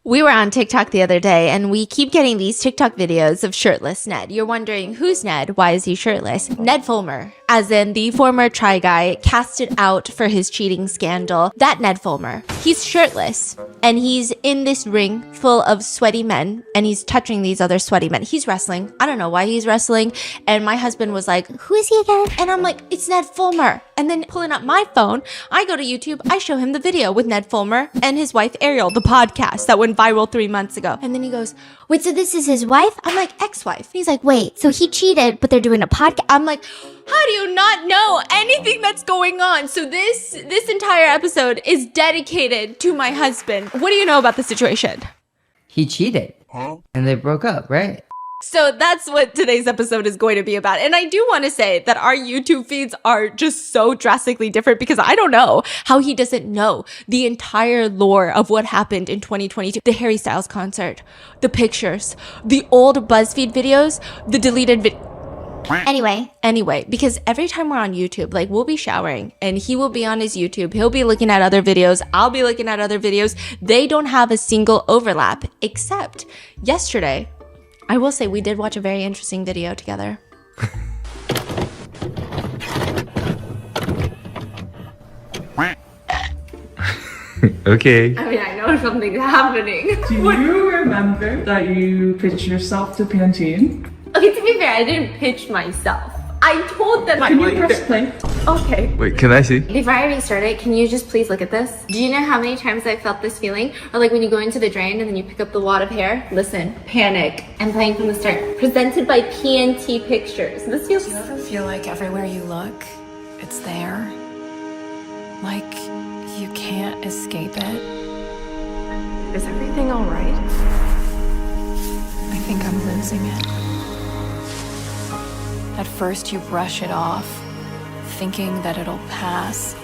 We were on TikTok the other day and we keep getting these TikTok videos of shirtless Ned. You're wondering, who's Ned? Why is he shirtless? Ned Fulmer, as in the former Try Guy casted out for his cheating scandal. That Ned Fulmer. He's shirtless and he's in this ring full of sweaty men and he's touching these other sweaty men. He's wrestling. I don't know why he's wrestling. And my husband was like, who is he again? And I'm like, it's Ned Fulmer. And then pulling up my phone, I go to YouTube, I show him the video with Ned Fulmer and his wife Ariel, the podcast that went viral 3 months ago. And then he goes, wait, so this is his wife? I'm like, ex-wife. He's like, wait, so he cheated, but they're doing a podcast? I'm like, how do you not know anything that's going on? So this entire episode is dedicated to my husband. What do you know about the situation? He cheated. And they broke up, right? So that's what today's episode is going to be about. And I do want to say that our YouTube feeds are just so drastically different because I don't know how he doesn't know the entire lore of what happened in 2022. The Harry Styles concert, the pictures, the old BuzzFeed videos, the deleted Anyway, because every time we're on YouTube, like we'll be showering and he will be on his YouTube. He'll be looking at other videos. I'll be looking at other videos. They don't have a single overlap except yesterday. I will say we did watch a very interesting video together. Okay. I mean, I know something's happening. Do you remember that you pitched yourself to Pantene? Okay, to be fair, I didn't pitch myself. I told them. Can you press play? Okay. Wait, can I see? Before I restart it, can you just please look at this? Do you know how many times I felt this feeling? Or like when you go into the drain and then you pick up the wad of hair? Listen, panic. I'm playing from the start. Presented by PNT Pictures. This feels... Do you ever feel like everywhere you look, it's there? Like you can't escape it? Is everything all right? I think I'm losing it. At first you brush it off, thinking that it'll pass.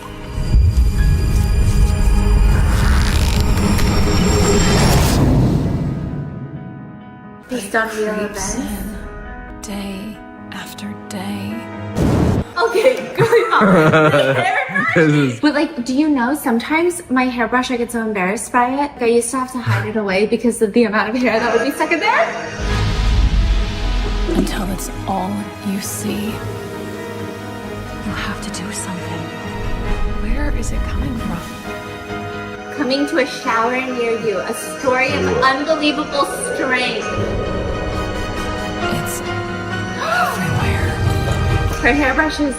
Based on real Creeps events. in, day after day. Okay, going on. This is... But like, do you know, sometimes my hairbrush, I get so embarrassed by it. I used to have to hide it away because of the amount of hair that would be stuck in there. Until it's all you see. You have to do something. Where is it coming from? Coming to a shower near you. A story of unbelievable strength. It's everywhere. Her hairbrushes.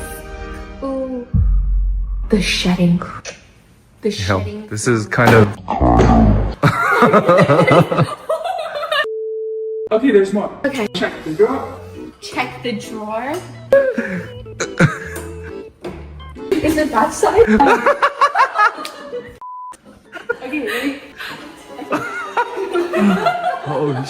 Ooh. The shedding. The Hell, shedding. this is kind of... Okay, there's more. Okay. Check the drawer. Check the drawer. Is it that side? Okay, ready? Oh,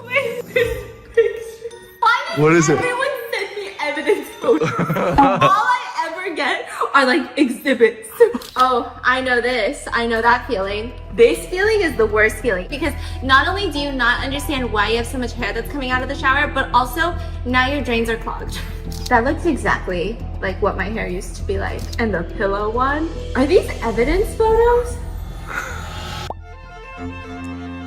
Wait, this picture. Why does what is it? everyone send me evidence photos? All I ever get are like exhibits. Oh, I know this. I know that feeling. This feeling is the worst feeling because not only do you not understand why you have so much hair that's coming out of the shower, but also now your drains are clogged. That looks exactly like what my hair used to be like. And the pillow one. Are these evidence photos?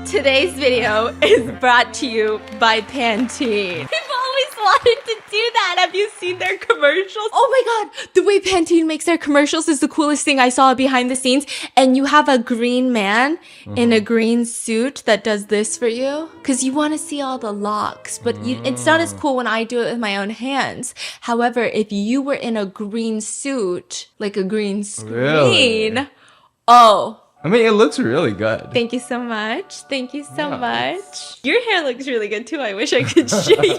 Today's video is brought to you by Pantene. I've always wanted to do that. Have you seen their commercials? Oh my god, the way Pantene makes their commercials is the coolest thing I saw behind the scenes. And you have a green man in a green suit that does this for you. Because you want to see all the locks, but it's not as cool when I do it with my own hands. However, if you were in a green suit, like a green screen, Really? oh, I mean, it looks really good. thank you so much. Thank you so much. Your hair looks really good too. I wish I could show you.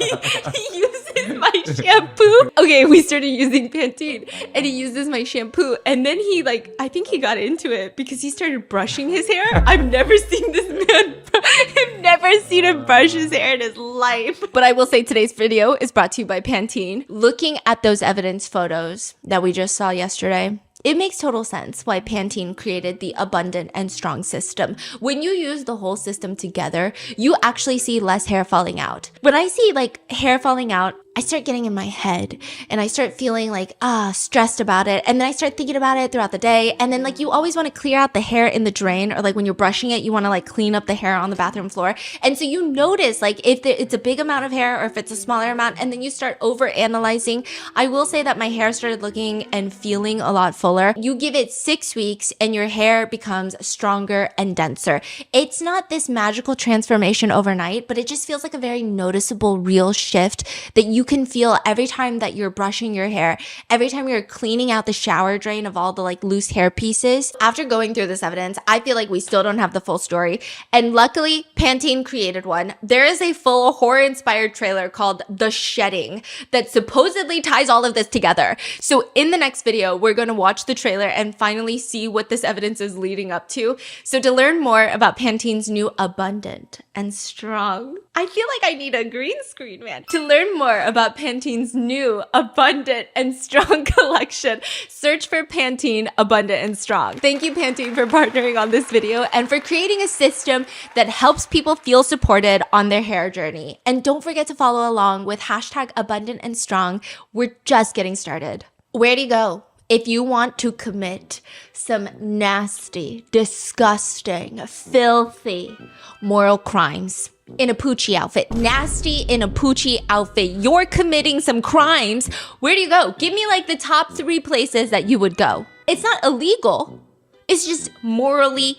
He uses my shampoo. Okay, we started using Pantene and he uses my shampoo and then he I think he got into it because he started brushing his hair. I've never seen this man, I've never seen him brush his hair in his life. But I will say today's video is brought to you by Pantene. Looking at those evidence photos that we just saw yesterday, it makes total sense why Pantene created the abundant and strong system. When you use the whole system together, you actually see less hair falling out. When I see hair falling out, I start getting in my head and I start feeling like, stressed about it. And then I start thinking about it throughout the day. And then like you always want to clear out the hair in the drain, or like when you're brushing it, you want to like clean up the hair on the bathroom floor. And so you notice like if it's a big amount of hair or if it's a smaller amount, and then you start over analyzing. I will say that my hair started looking and feeling a lot fuller. You give it 6 weeks and your hair becomes stronger and denser. It's not this magical transformation overnight, but it just feels like a very noticeable real shift that you can feel every time that you're brushing your hair, every time you're cleaning out the shower drain of all the like loose hair pieces. After going through this evidence, I feel like we still don't have the full story. And luckily, Pantene created one. There is a full horror-inspired trailer called The Shedding that supposedly ties all of this together. So in the next video, we're going to watch the trailer and finally see what this evidence is leading up to. So to learn more about Pantene's new Abundant and Strong, I feel like I need a green screen, man. To learn more about Pantene's new Abundant and Strong collection, search for Pantene Abundant and Strong. Thank you, Pantene, for partnering on this video and for creating a system that helps people feel supported on their hair journey. And don't forget to follow along with hashtag Abundant and Strong. We're just getting started. Where do you go if you want to commit some nasty, disgusting, filthy moral crimes? In a Poochie outfit, nasty in a Poochie outfit, you're committing some crimes. Where do you go? Give me like the top 3 places that you would go. It's not illegal. It's just morally,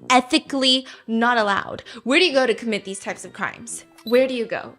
ethically not allowed. Where do you go to commit these types of crimes? Where do you go?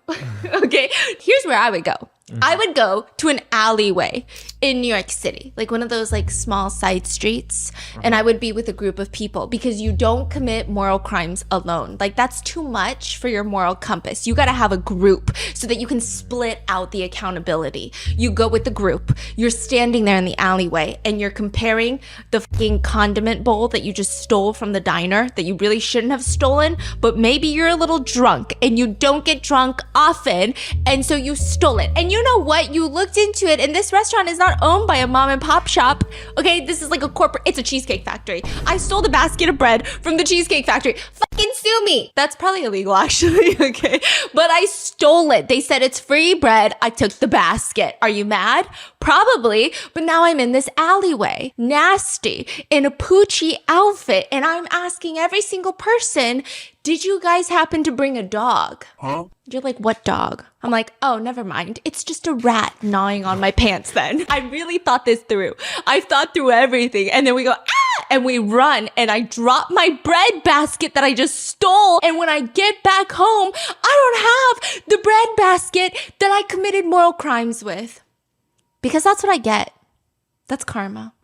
Okay, here's where I would go. I would go to an alleyway in New York City, like one of those like small side streets, and I would be with a group of people, because you don't commit moral crimes alone. Like that's too much for your moral compass. You got to have a group so that you can split out the accountability. You go with the group. You're standing there in the alleyway and you're comparing the fucking condiment bowl that you just stole from the diner that you really shouldn't have stolen, but maybe you're a little drunk and you don't get drunk often, and so you stole it. And you know what? You looked into it, and this restaurant is not owned by a mom and pop shop. Okay, this is like a corporate, it's a cheesecake factory. I stole the basket of bread from the cheesecake factory. Fucking sue me. That's probably illegal, actually, okay? But I stole it. They said it's free bread. I took the basket. Are you mad? Probably, but now I'm in this alleyway, nasty, in a Poochie outfit, and I'm asking every single person, did you guys happen to bring a dog? Huh? You're like, what dog? I'm like, oh, never mind. It's just a rat gnawing on my pants then. I really thought this through. I thought through everything. And then we go, and we run, and I drop my bread basket that I just stole. And when I get back home, I don't have the bread basket that I committed moral crimes with. Because that's what I get. That's karma.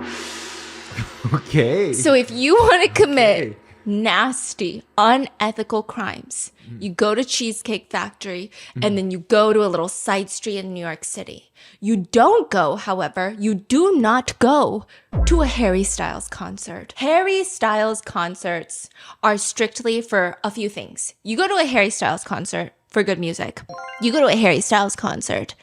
Okay. So if you want to commit nasty, unethical crimes, you go to Cheesecake Factory and then you go to a little side street in New York City. You don't go, however, you do not go to a Harry Styles concert. Harry Styles concerts are strictly for a few things. You go to a Harry Styles concert for good music. You go to a Harry Styles concert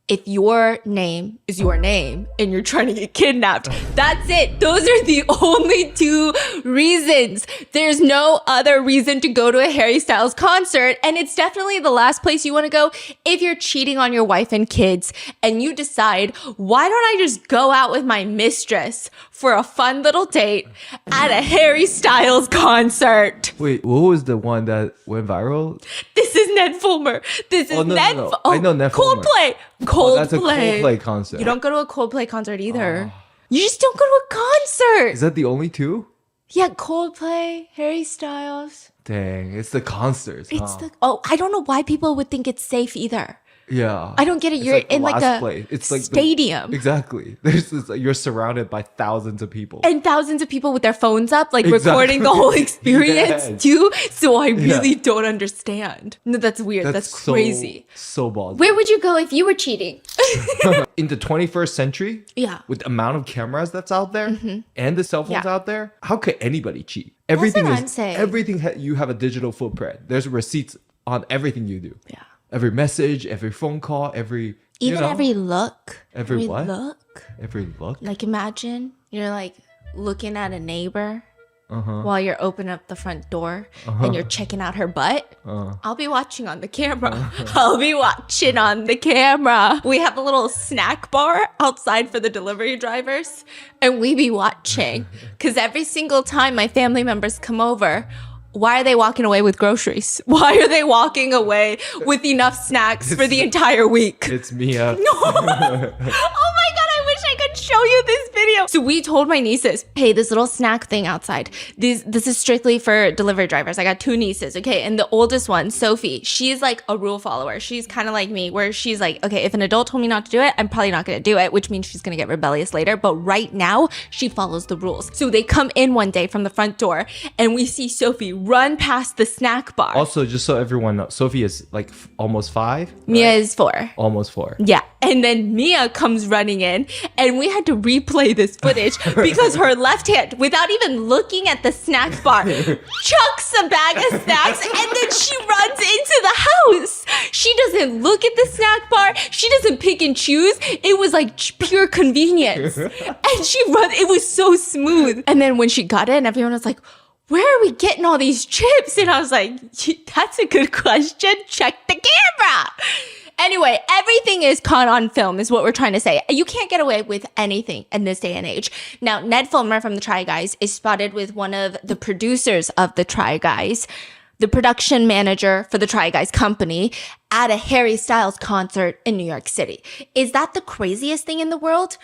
if your name is your name and you're trying to get kidnapped. That's it. Those are the only 2 reasons. There's no other reason to go to a Harry Styles concert. And it's definitely the last place you want to go if you're cheating on your wife and kids and you decide, why don't I just go out with my mistress for a fun little date at a Harry Styles concert? Wait, what was the one that went viral? This is Ned Fulmer. This is Ned. No. I know Ned Fulmer. Coldplay. Oh, that's a Coldplay concert. You don't go to a Coldplay concert either. You just don't go to a concert. Is that the only 2? Yeah, Coldplay, Harry Styles. Dang, it's the concerts. It's I don't know why people would think it's safe either. Yeah. I don't get it. It's You're like in like a place. It's like stadium. Exactly. There's this, you're surrounded by thousands of people. And thousands of people with their phones up, like Exactly. recording the whole experience Yes. too. So I really don't understand. No, that's weird. That's crazy. So ballsy. Where would you go if you were cheating? In the 21st century, Yeah. with the amount of cameras that's out there and the cell phones Yeah. out there, how could anybody cheat? what Everything I'm saying. you have a digital footprint. There's receipts on everything you do. Yeah. Every message, every phone call, every Every look. Every what? look. every look. Like imagine you're like looking at a neighbor while you're opening up the front door and you're checking out her butt, I'll be watching on the camera. I'll be watching on the camera. We have a little snack bar outside for the delivery drivers, and we be watching. Because every single time my family members come over, why are they walking away with groceries? Why are they walking away with enough snacks for the entire week? It's Mia. No. Oh my God, I wish I could show you this video. So we told my nieces, hey, this little snack thing outside, this is strictly for delivery drivers. I got 2 nieces, okay? And the oldest one, Sophie, she's like a rule follower. She's kind of like me, where she's like, okay, if an adult told me not to do it, I'm probably not going to do it, which means she's going to get rebellious later. But right now, she follows the rules. So they come in one day from the front door, and we see Sophie run past the snack bar. Also, just so everyone knows, Sophie is like almost 5. Mia is 4. Almost 4. Yeah. And then Mia comes running in, and we had to replay this footage because her left hand, without even looking at the snack bar, chucks a bag of snacks, and then she runs into the house. She doesn't look at the snack bar. She doesn't pick and choose. It was like pure convenience. And she runs. It was so smooth. And then when she got in, everyone was like, where are we getting all these chips? And I was like, that's a good question. Check the camera. Anyway, everything is caught on film is what we're trying to say. You can't get away with anything in this day and age. Now, Ned Fulmer from the Try Guys is spotted with one of the producers of the Try Guys, the production manager for the Try Guys company, at a Harry Styles concert in New York City. Is that the craziest thing in the world?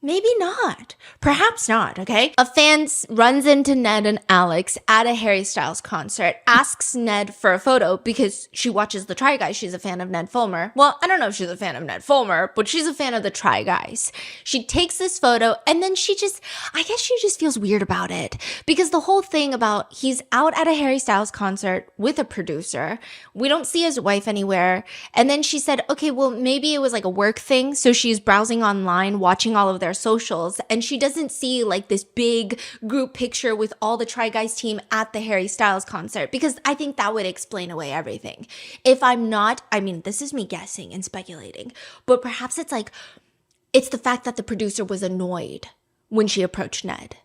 Maybe not. Perhaps not, okay? A fan runs into Ned and Alex at a Harry Styles concert, asks Ned for a photo because she watches the Try Guys. She's a fan of Ned Fulmer. Well, I don't know if she's a fan of Ned Fulmer, but she's a fan of the Try Guys. She takes this photo, and then I guess she just feels weird about it. Because the whole thing about he's out at a Harry Styles concert with a producer. We don't see his wife anywhere. And then she said, okay, well, maybe it was like a work thing. So she's browsing online, watching all of their socials, and she doesn't see like this big group picture with all the Try Guys team at the Harry Styles concert, because I think that would explain away everything. If I'm not, I mean, this is me guessing and speculating, but perhaps it's the fact that the producer was annoyed when she approached Ned.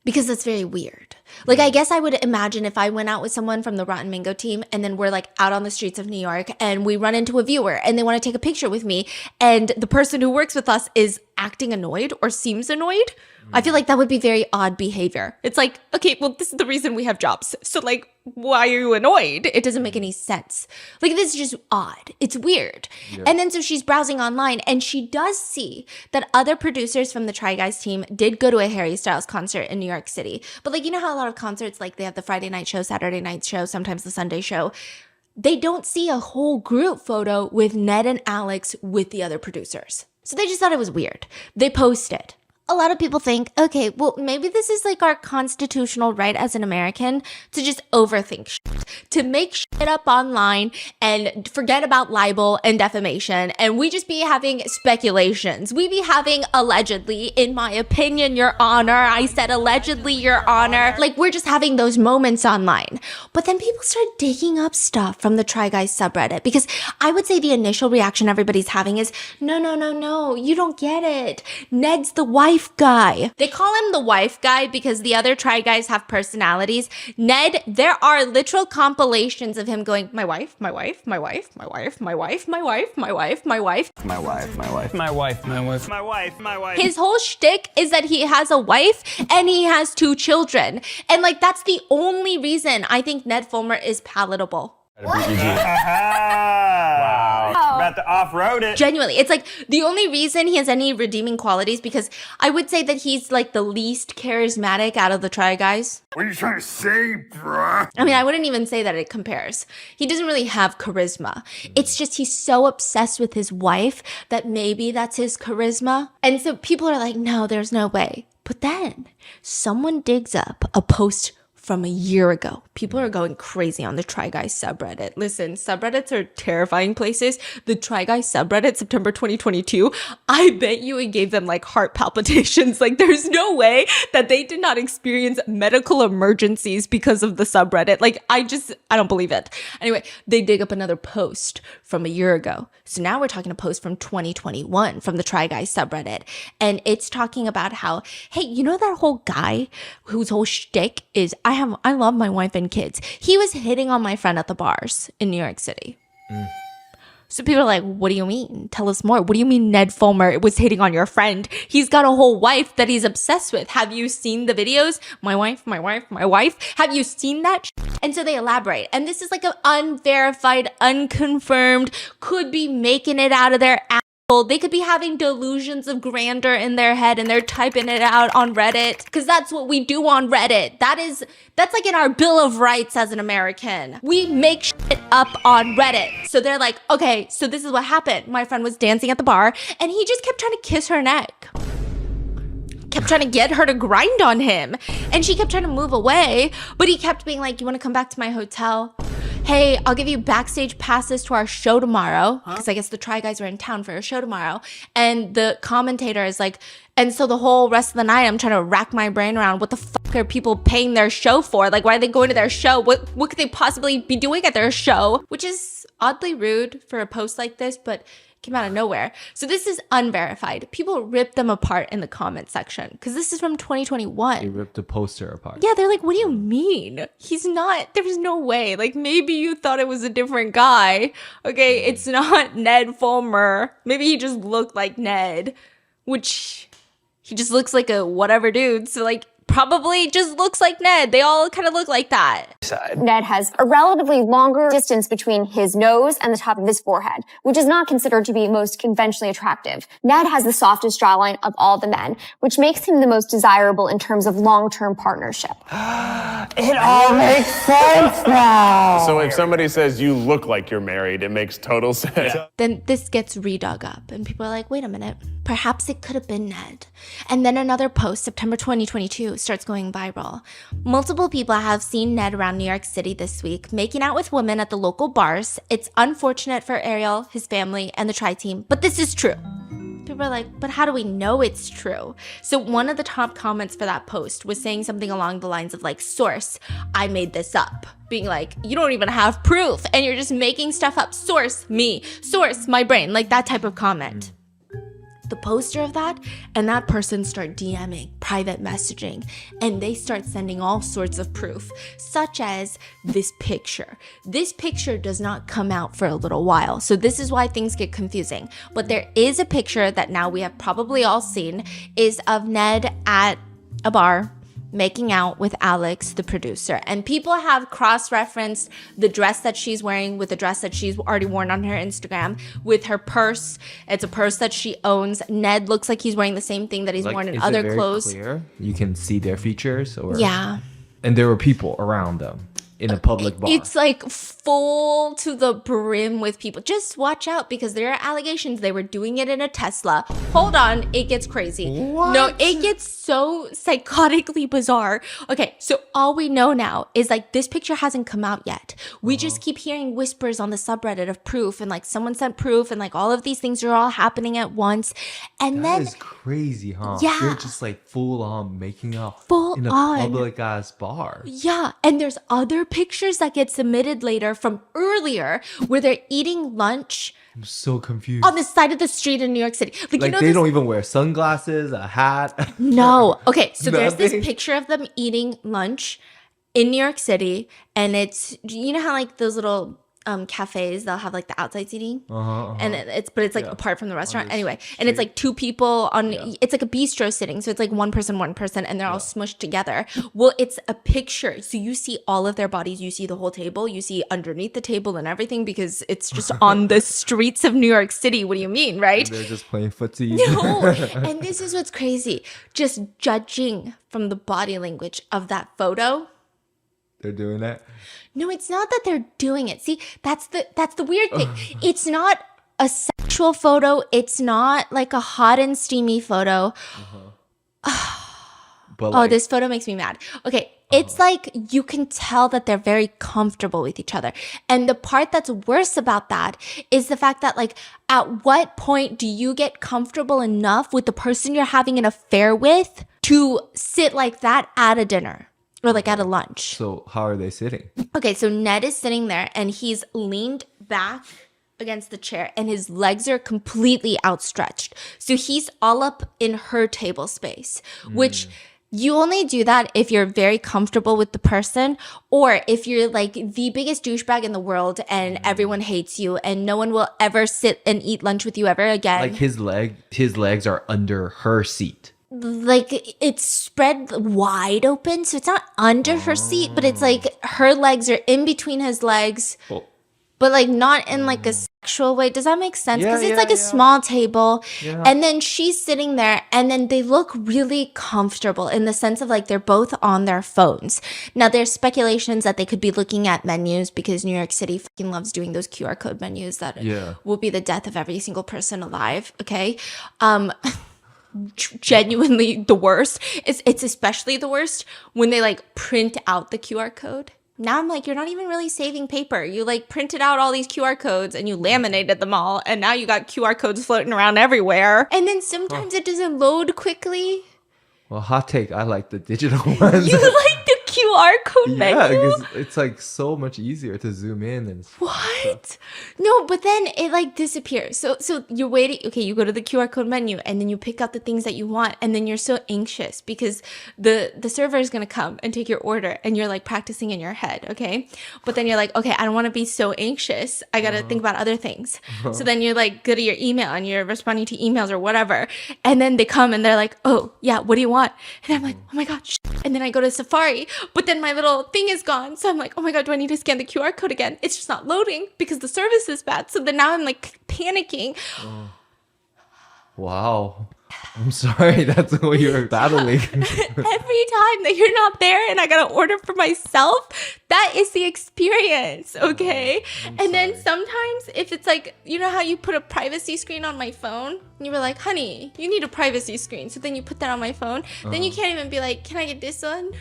Because that's very weird. Like, I guess I would imagine if I went out with someone from the Rotten Mango team, and then we're like out on the streets of New York, and we run into a viewer and they want to take a picture with me, and the person who works with us is acting annoyed or seems annoyed. I feel like that would be very odd behavior. It's like, okay, well, this is the reason we have jobs. So like, why are you annoyed? It doesn't make any sense. Like, this is just odd. It's weird. Yeah. And then so she's browsing online, and she does see that other producers from the Try Guys team did go to a Harry Styles concert in New York City. But like, you know how a lot of concerts, like they have the Friday night show, Saturday night show, sometimes the Sunday show. They don't see a whole group photo with Ned and Alex with the other producers. So they just thought it was weird. They posted. A lot of people think, okay, well, maybe this is like our constitutional right as an American to just overthink shit, to make shit up online and forget about libel and defamation. And we just be having speculations. We be having allegedly, in my opinion, Your Honor. I said allegedly, Your Honor. Like, we're just having those moments online. But then people start digging up stuff from the Try Guys subreddit, because I would say the initial reaction everybody's having is, no, you don't get it. Ned's the wife guy. They call him the wife guy because the other Try Guys have personalities. Ned, there are literal compilations of him going, my wife, my wife, my wife, my wife, my wife, my wife, my wife, my wife, my wife, my wife, my wife, my wife, my wife, my wife. His whole shtick is that he has a wife and he has 2 children. And like, that's the only reason I think Ned Fulmer is palatable. Wow. About to off-road it. Genuinely. It's like the only reason he has any redeeming qualities, because I would say that he's like the least charismatic out of the Try Guys. What are you trying to say, bruh? I mean, I wouldn't even say that it compares. He doesn't really have charisma. It's just he's so obsessed with his wife that maybe that's his charisma. And so people are like, no, there's no way. But then someone digs up a post from a year ago. People are going crazy on the Try Guys subreddit. Listen, subreddits are terrifying places. The Try Guys subreddit, September 2022, I bet you it gave them like heart palpitations. Like there's no way that they did not experience medical emergencies because of the subreddit. Like I don't believe it. Anyway, they dig up another post from a year ago. So now we're talking a post from 2021 from the Try Guys subreddit. And it's talking about how, hey, you know that whole guy whose whole shtick is, I love my wife and kids. He was hitting on my friend at the bars in New York City. So people are like, what do you mean? Tell us more. What do you mean Ned Fulmer was hitting on your friend? He's got a whole wife that he's obsessed with. Have you seen the videos? My wife, my wife, my wife. Have you seen that? And so they elaborate. And this is like an unverified, unconfirmed, could be making it out of their ass. They could be having delusions of grandeur in their head and they're typing it out on Reddit because that's what we do on Reddit. That's like in our Bill of Rights as an American. We make shit up on Reddit. So they're like, okay, so this is what happened. My friend was dancing at the bar and he just kept trying to kiss her neck. Kept trying to get her to grind on him. And she kept trying to move away, but he kept being like, you want to come back to my hotel? Hey, I'll give you backstage passes to our show tomorrow. Because I guess the Try Guys were in town for a show tomorrow. And the commentator is like, and so the whole rest of the night, I'm trying to rack my brain around what the fuck are people paying their show for? Like, why are they going to their show? What could they possibly be doing at their show? Which is oddly rude for a post like this, but came out of nowhere. So this is unverified. People rip them apart in the comment section because this is from 2021. They ripped the poster apart. Yeah, they're like, what do you mean? He's not, there's no way. Like maybe you thought it was a different guy. Okay, it's not Ned Fulmer. Maybe he just looked like Ned, which he just looks like a whatever dude. So like probably just looks like Ned. They all kind of look like that. Ned has a relatively longer distance between his nose and the top of his forehead, which is not considered to be most conventionally attractive. Ned has the softest jawline of all the men, which makes him the most desirable in terms of long-term partnership. It all makes sense now. So if somebody says you look like you're married, it makes total sense. Then this gets redug up and people are like, wait a minute, perhaps it could have been Ned. And then another post, September 2022, starts going viral. Multiple people have seen Ned around New York City this week, making out with women at the local bars. It's unfortunate for Ariel, his family, and the Try team, but this is true. People are like, but how do we know it's true? So one of the top comments for that post was saying something along the lines of like, source, I made this up. Being like, you don't even have proof and you're just making stuff up. Source, me. Source, my brain. Like that type of comment. The poster of that and that person start DMing, private messaging, and they start sending all sorts of proof, such as this picture. This picture does not come out for a little while, so this is why things get confusing. But there is a picture that now we have probably all seen is of Ned at a bar making out with Alex, the producer. And people have cross-referenced the dress that she's wearing with the dress that she's already worn on her Instagram with her purse. It's a purse that she owns. Ned looks like he's wearing the same thing that he's worn in other clothes. Clear? You can see their features? Or yeah. And there were people around them in a public bar. It's like full to the brim with people. Just watch out because there are allegations they were doing it in a Tesla. Hold on, it gets crazy. What? No, it gets so psychotically bizarre. Okay, so all we know now is like this picture hasn't come out yet. We just keep hearing whispers on the subreddit of proof and like someone sent proof and like all of these things are all happening at once. And That then is crazy, huh? Yeah. You're just like full on making out Full in a on. public ass bar. yeah, and there's other pictures that get submitted later from earlier where they're eating lunch I'm so confused. on the side of the street in New York City. Like, you Like know they this? don't even wear sunglasses, a hat. No. Okay, so there's this Nothing? picture of them eating lunch in New York City, and it's, you know how like those little cafes, they'll have like the outside seating, and it's like apart from the restaurant anyway, and it's like two people on, it's like a bistro sitting, so it's like one person, and they're all smushed together. Well, it's a picture, so you see all of their bodies, you see the whole table, you see underneath the table and everything because it's just on the streets of New York City. What do you mean, right? They're just playing footsie. No, and this is what's crazy. Just judging from the body language of that photo. They're doing that. No, it's not that they're doing it. See, that's the weird thing. It's not a sexual photo. It's not like a hot and steamy photo. But Oh, this photo makes me mad. Okay, it's like you can tell that they're very comfortable with each other. And the part that's worse about that is the fact that, like, at what point do you get comfortable enough with the person you're having an affair with to sit like that at a dinner or like at a lunch? So how are they sitting? Okay, so Ned is sitting there and he's leaned back against the chair and his legs are completely outstretched. So he's all up in her table space, which you only do that if you're very comfortable with the person or if you're like the biggest douchebag in the world and everyone hates you and no one will ever sit and eat lunch with you ever again. Like his legs are under her seat. Like it's spread wide open, so it's not under her seat, but it's like her legs are in between his legs. Oh. But like not in like a sexual way. Does that make sense? Because it's Yeah, like a small table. Yeah. And then she's sitting there and then they look really comfortable in the sense of like they're both on their phones. Now there's speculations that they could be looking at menus because New York City fucking loves doing those QR code menus that will be the death of every single person alive. Okay. Genuinely the worst. It's especially the worst when they like print out the QR code. Now I'm like, you're not even really saving paper. You like printed out all these QR codes and you laminated them all. And now you got QR codes floating around everywhere. And then sometimes it doesn't load quickly. Well, hot take. I like the digital ones. You like the QR code menu? Yeah, because it's like so much easier to zoom in and What? No, but then it like disappears. So you're waiting. Okay, you go to the QR code menu and then you pick out the things that you want, and then you're so anxious because the server is gonna come and take your order, and you're like practicing in your head. Okay, but then you're like, okay, I don't want to be so anxious. I gotta think about other things. So then you're like, go to your email and you're responding to emails or whatever, and then they come and they're like, oh yeah, what do you want? And I'm like, oh my god. And then I go to Safari, but then my little thing is gone. So I'm like, oh my god, do I need to scan the QR code again? It's just not loading because the service is bad. So then now I'm like panicking. wow. I'm sorry, that's what you're battling. Every time that you're not there and I gotta order for myself, that is the experience, okay? And then sometimes if it's like, you know how you put a privacy screen on my phone? And you were like, honey, you need a privacy screen. So then you put that on my phone. Then you can't even be like, can I get this one?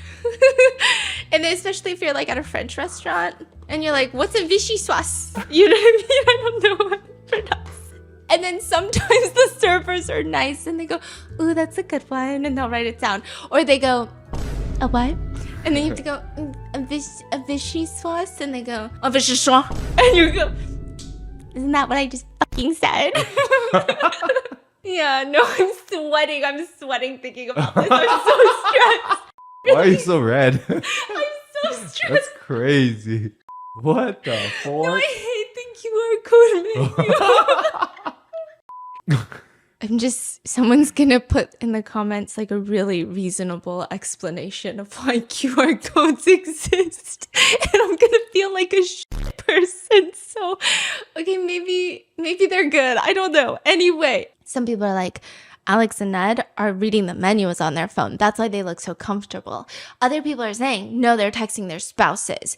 And then especially if you're like at a French restaurant and you're like, what's a Vichy sauce? You know what I mean? I don't know what to pronounce. And then sometimes the servers are nice and they go, ooh, that's a good one. And they'll write it down. Or they go, a what? And then you have to go, a Vichy sauce? And they go, a Vichy sauce. And you go, isn't that what I just fucking said? Yeah, no, I'm sweating. I'm sweating thinking about this. I'm so stressed. Why are you so red? I'm so stressed. That's crazy. What the fuck? No, I hate the QR code menu. I'm just, someone's gonna put in the comments like a really reasonable explanation of why QR codes exist. And I'm gonna feel like a shit person. So, okay, maybe they're good. I don't know. Anyway, some people are like, Alex and Ned are reading the menus on their phone. That's why they look so comfortable. Other people are saying, no, they're texting their spouses.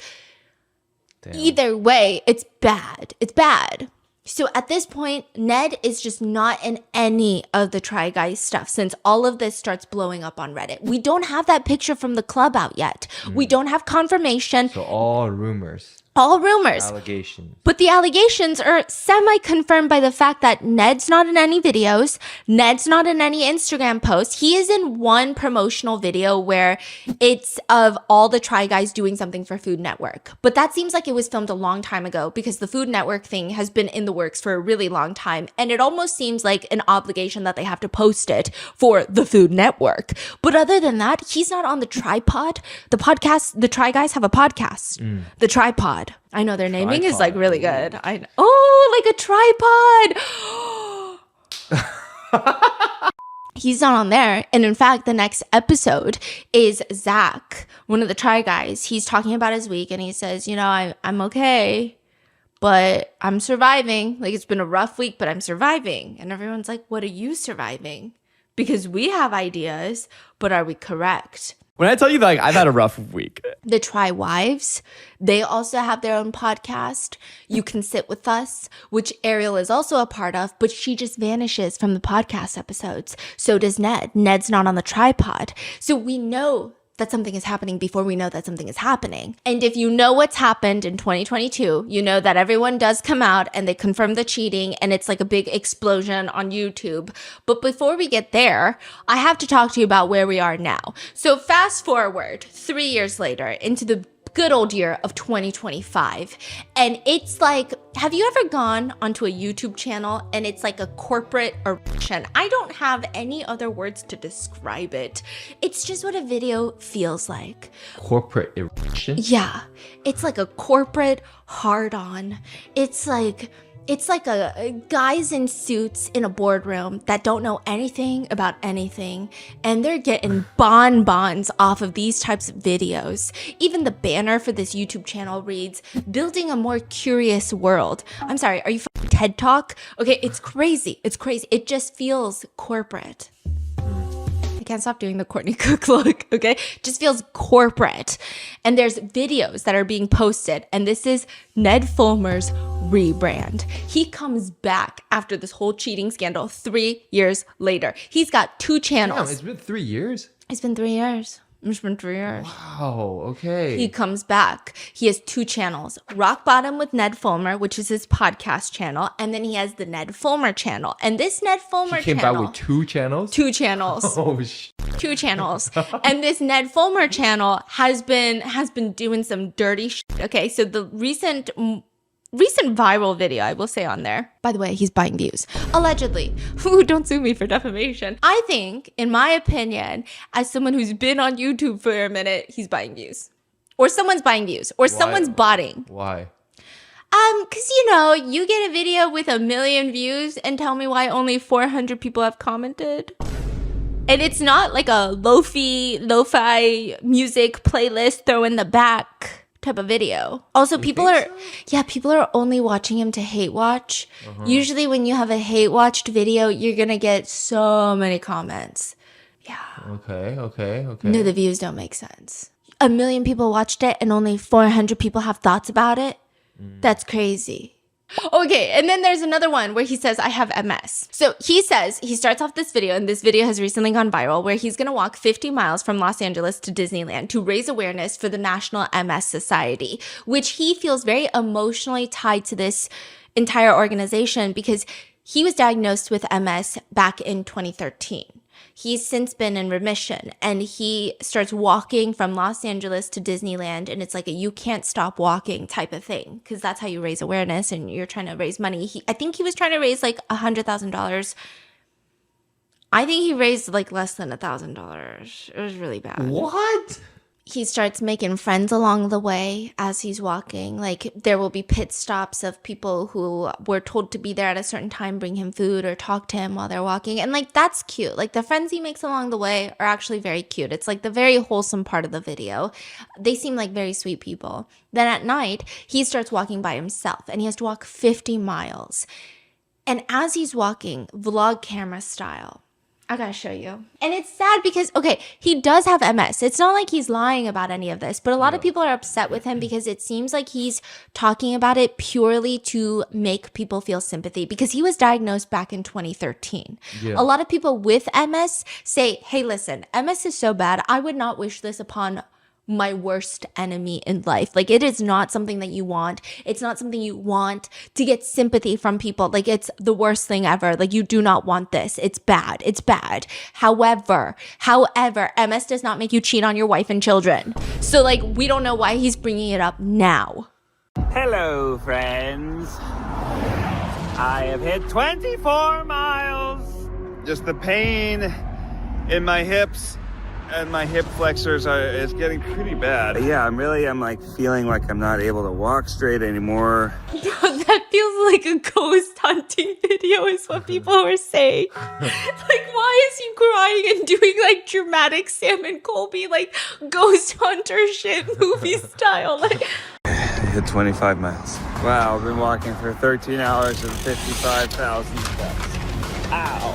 Damn. Either way, it's bad. It's bad. So at this point, Ned is just not in any of the Try Guys stuff since all of this starts blowing up on Reddit. We don't have that picture from the club out yet. We don't have confirmation. So all rumors. All rumors. Allegations. But the allegations are semi-confirmed by the fact that Ned's not in any videos. Ned's not in any Instagram posts. He is in one promotional video where it's of all the Try Guys doing something for Food Network. But that seems like it was filmed a long time ago because the Food Network thing has been in the works for a really long time. And it almost seems like an obligation that they have to post it for the Food Network. But other than that, he's not on the Tripod. The podcast, the Try Guys have a podcast. The Tripod. I know their naming is like really good. Like a tripod. He's not on there. And in fact, the next episode is Zach, one of the Try Guys. He's talking about his week and he says, you know, I'm okay, but I'm surviving. Like it's been a rough week, but I'm surviving. And everyone's like, what are you surviving? Because we have ideas, but are we correct? When I tell you, like, I've had a rough week. The Try Wives, they also have their own podcast, You Can Sit With Us, which Ariel is also a part of, but she just vanishes from the podcast episodes. So does Ned. Ned's not on the tripod. So we know that something is happening before we know that something is happening. And if you know what's happened in 2022, you know that everyone does come out and they confirm the cheating and it's like a big explosion on YouTube. But before we get there, I have to talk to you about where we are now. So fast forward 3 years later into the good old year of 2025. And it's like, have you ever gone onto a YouTube channel and it's like a corporate erection? I don't have any other words to describe it. It's just what a video feels like. Corporate erection? Yeah. It's like a corporate hard-on. It's like a guys in suits in a boardroom that don't know anything about anything, and they're getting bonbons off of these types of videos. Even the banner for this YouTube channel reads, "Building a more curious world." I'm sorry, are you f***ing TED Talk? Okay, it's crazy. It's crazy. It just feels corporate. I can't stop doing the Courtney Cook look, okay? Just feels corporate. And there's videos that are being posted, and this is Ned Fulmer's rebrand. He comes back after this whole cheating scandal 3 years later. He's got 2 channels. Damn, it's been 3 years? It's been 3 years. It's been 3 years. Wow, okay. He comes back. He has 2 channels. Rock Bottom with Ned Fulmer, which is his podcast channel. And then he has the Ned Fulmer channel. And this Ned Fulmer He came channel. back with 2 channels? 2 channels. Oh, shit. 2 channels. And this Ned Fulmer channel has been doing some dirty shit. Okay, so the recent viral video, I will say on there. By the way, he's buying views. Allegedly. Ooh, don't sue me for defamation. I think, in my opinion, as someone who's been on YouTube for a minute, he's buying views. Or someone's buying views. Or someone's botting. Why? Because, you know, you get a video with 1 million views and tell me why only 400 people have commented. And it's not like a lo-fi music playlist throw in the back type of video. Also, people are only watching him to hate watch. Usually when you have a hate watched video, you're gonna get so many comments. Yeah. Okay. No, the views don't make sense. 1 million people watched it and only 400 people have thoughts about it. That's crazy. Okay, and then there's another one where he says, I have MS. So he says, he starts off this video, and this video has recently gone viral, where he's gonna walk 50 miles from Los Angeles to Disneyland to raise awareness for the National MS Society, which he feels very emotionally tied to this entire organization because he was diagnosed with MS back in 2013. He's since been in remission, and he starts walking from Los Angeles to Disneyland, and it's like a you can't stop walking type of thing, because that's how you raise awareness and you're trying to raise money. I think he was trying to raise like $100,000. I think he raised like less than $1,000. It was really bad. What? He starts making friends along the way as he's walking. Like, there will be pit stops of people who were told to be there at a certain time, bring him food or talk to him while they're walking. And like, that's cute. Like, the friends he makes along the way are actually very cute. It's like the very wholesome part of the video. They seem like very sweet people. Then at night, he starts walking by himself, and he has to walk 50 miles. And as he's walking, vlog camera style, I gotta show you. And it's sad because, okay, he does have MS. It's not like he's lying about any of this, but a lot of people are upset with him because it seems like he's talking about it purely to make people feel sympathy, because he was diagnosed back in 2013. Yeah. A lot of people with MS say, hey, listen, MS is so bad, I would not wish this upon my worst enemy in life. Like, it is not something that you want. It's not something you want to get sympathy from people. Like, it's the worst thing ever. Like, you do not want this. It's bad. It's bad. However, MS does not make you cheat on your wife and children. So, like, we don't know why he's bringing it up now. Hello, friends. I have hit 24 miles. Just the pain in my hips and my hip flexors is getting pretty bad. Yeah, I'm like feeling like I'm not able to walk straight anymore. That feels like a ghost hunting video is what people were saying. Like, why is he crying and doing like dramatic Sam and Colby, like ghost hunter shit movie style? Like, I hit 25 miles. Wow, I've been walking for 13 hours and 55,000 steps. Ow.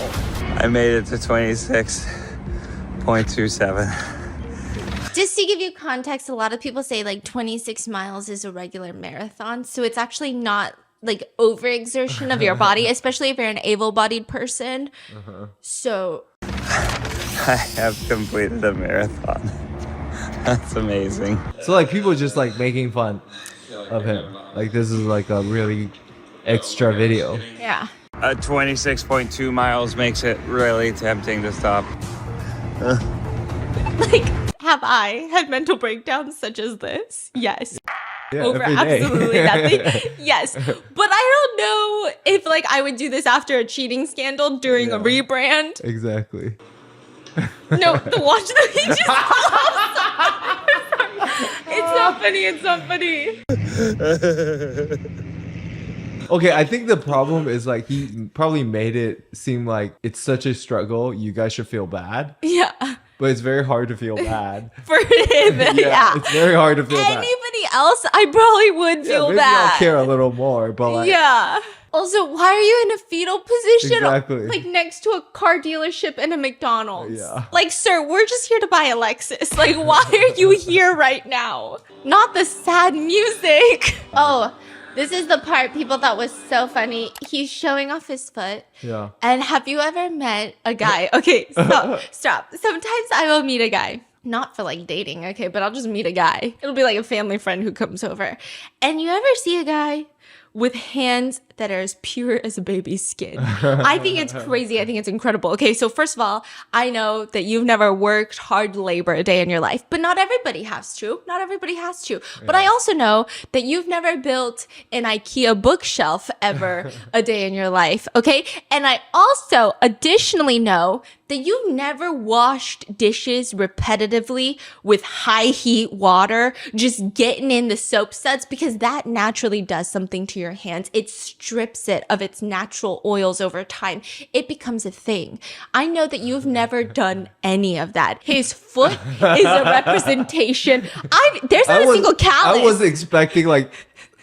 I made it to 26.27. Just to give you context, a lot of people say like 26 miles is a regular marathon. So it's actually not like overexertion of your body, especially if you're an able-bodied person. So I have completed a marathon. That's amazing. So like people just like making fun of him. Like this is like a really extra video. yeah. 26.2 miles makes it really tempting to stop. Like, have I had mental breakdowns such as this? Yes. Yeah, Over every day. absolutely nothing. Yes. But I don't know if like I would do this after a cheating scandal during a rebrand. Exactly. No, the watch that he just It's not funny, it's not funny. Okay, I think the problem is like he probably made it seem like it's such a struggle. You guys should feel bad. Yeah. But it's very hard to feel bad. For him, yeah. It's very hard to feel bad. Anybody else, I probably would feel maybe bad. I'll care a little more, but like, Yeah. Also, why are you in a fetal position? Exactly. Like next to a car dealership and a McDonald's. Yeah. Like, sir, we're just here to buy a Lexus. Like, why are you here right now? Not the sad music. Oh, this is the part people thought was so funny. He's showing off his foot. yeah. And have you ever met a guy? Okay, stop. Sometimes I will meet a guy. Not for like dating, okay, but I'll just meet a guy. It'll be like a family friend who comes over. And you ever see a guy with hands that are as pure as a baby's skin? I think it's crazy. I think it's incredible. Okay, so first of all, I know that you've never worked hard labor a day in your life, but not everybody has to. Not everybody has to. But I also know that you've never built an IKEA bookshelf ever a day in your life, okay? And I also additionally know that you've never washed dishes repetitively with high heat water, just getting in the soap suds, because that naturally does something to your hands. It strips it of its natural oils over time. It becomes a thing. I know that you've never done any of that. His foot is a representation. There's not a single callus. I was expecting like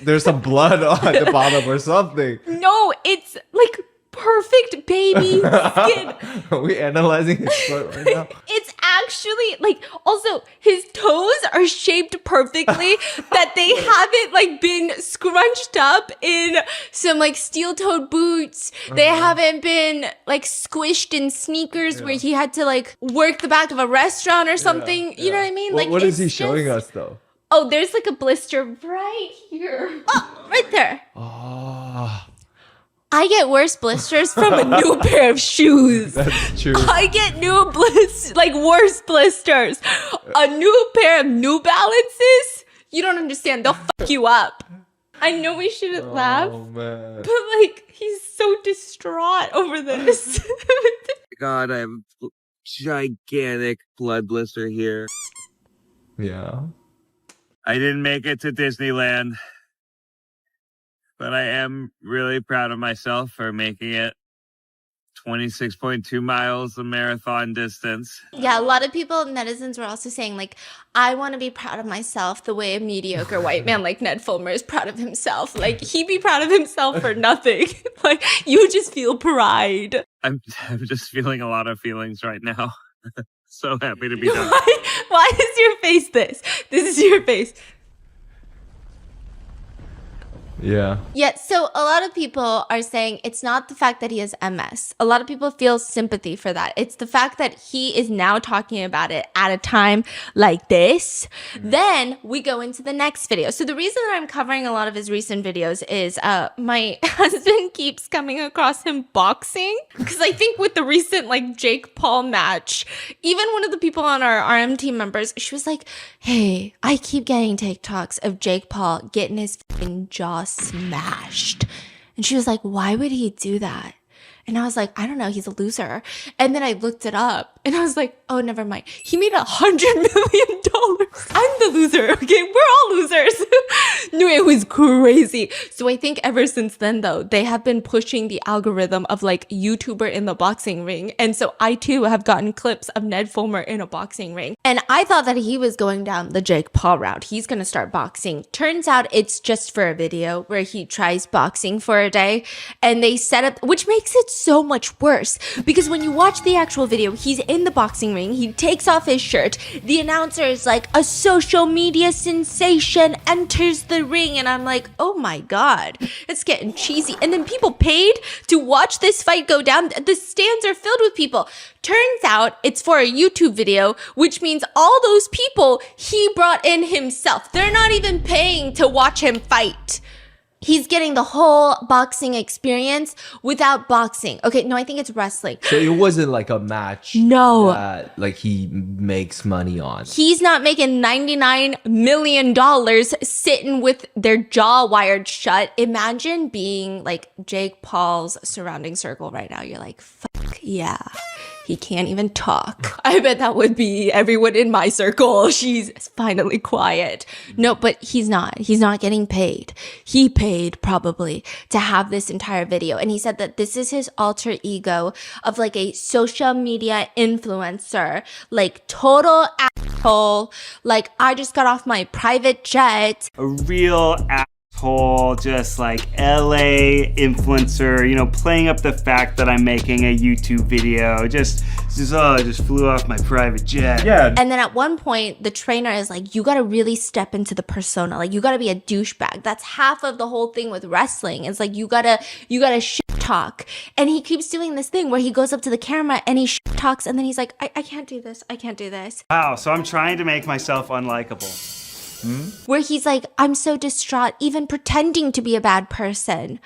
there's some blood on the bottom or something. No, it's like perfect baby skin. Are we analyzing his foot right now? It's actually like, also his toes are shaped perfectly that they haven't like been scrunched up in some like steel-toed boots. They haven't been like squished in sneakers where he had to like work the back of a restaurant or something. You know what I mean? Like, what is he it's showing just- us though? Oh, there's like a blister right here. Oh, right there. Oh, I get worse blisters from a new pair of shoes. that's true. I get new worse blisters. A new pair of New Balances? You don't understand. They'll fuck you up. I know we shouldn't laugh, Oh man. but like, he's so distraught over this. God, I have a gigantic blood blister here. Yeah. I didn't make it to Disneyland, but I am really proud of myself for making it 26.2 miles, the marathon distance. Yeah, a lot of people, netizens were also saying, like, I want to be proud of myself the way a mediocre white man like Ned Fulmer is proud of himself. Like, he'd be proud of himself for nothing. Like, you just feel pride. I'm just feeling a lot of feelings right now. So happy to be done. Why is your face this? This is your face. Yeah. Yeah, so a lot of people are saying it's not the fact that he has MS. A lot of people feel sympathy for that. It's the fact that he is now talking about it at a time like this. Then we go into the next video. So the reason that I'm covering a lot of his recent videos is my husband keeps coming across him boxing. Because I think with the recent like Jake Paul match, even one of the people on our RM team members, she was like, hey, I keep getting TikToks of Jake Paul getting his fucking jaw smashed. And she was like, why would he do that? And I was like, I don't know, he's a loser. And then I looked it up and I was like, oh, never mind. He made $100 million. I'm the loser, okay? We're all losers. No, it was crazy. So I think ever since then, though, they have been pushing the algorithm of like YouTuber in the boxing ring. And so I too have gotten clips of Ned Fulmer in a boxing ring. And I thought that he was going down the Jake Paul route. He's going to start boxing. Turns out it's just for a video where he tries boxing for a day. And they set up, which makes it gets so much worse because when you watch the actual video, he's in the boxing ring, he takes off his shirt, the announcer is like, a social media sensation enters the ring, and I'm like, oh my god, it's getting cheesy. And then people paid to watch this fight go down. The stands are filled with people. Turns out it's for a YouTube video, which means all those people he brought in himself. They're not even paying to watch him fight. He's getting the whole boxing experience without boxing. Okay, no, I think it's wrestling. So it wasn't like a match. No. That, like he makes money on. He's not making $99 million sitting with their jaw wired shut. Imagine being like Jake Paul's surrounding circle right now. You're like, fuck yeah. He can't even talk. I bet that would be everyone in my circle. She's finally quiet. No, but he's not. He's not getting paid. He paid probably to have this entire video. And he said that this is his alter ego of like a social media influencer, like total asshole. Like, I just got off my private jet. A real asshole, just like LA influencer, you know, playing up the fact that I'm making a YouTube video. Just I just flew off my private jet. Yeah. And then at one point, the trainer is like, you gotta really step into the persona. Like, you gotta be a douchebag. That's half of the whole thing with wrestling. It's like, you gotta shit talk. And he keeps doing this thing where he goes up to the camera and he shit talks, and then he's like, I can't do this. I can't do this. Wow, so I'm trying to make myself unlikable. Where he's like, I'm so distraught, even pretending to be a bad person.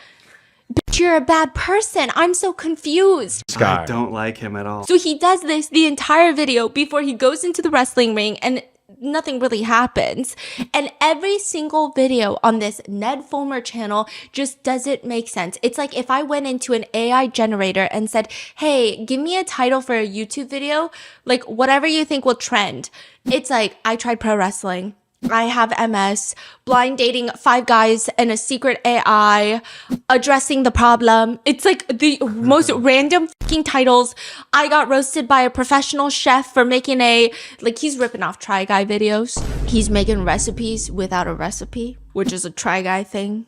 Bitch, you're a bad person. I'm so confused. I don't like him at all. So he does this the entire video before he goes into the wrestling ring, and nothing really happens. And every single video on this Ned Fulmer channel just doesn't make sense. It's like if I went into an AI generator and said, hey, give me a title for a YouTube video, like whatever you think will trend. It's like, I tried pro wrestling. I have MS, blind dating 5 guys and a secret AI, addressing the problem. It's like the most random fucking titles. I got roasted by a professional chef for making he's ripping off Try Guy videos. He's making recipes without a recipe, which is a Try Guy thing.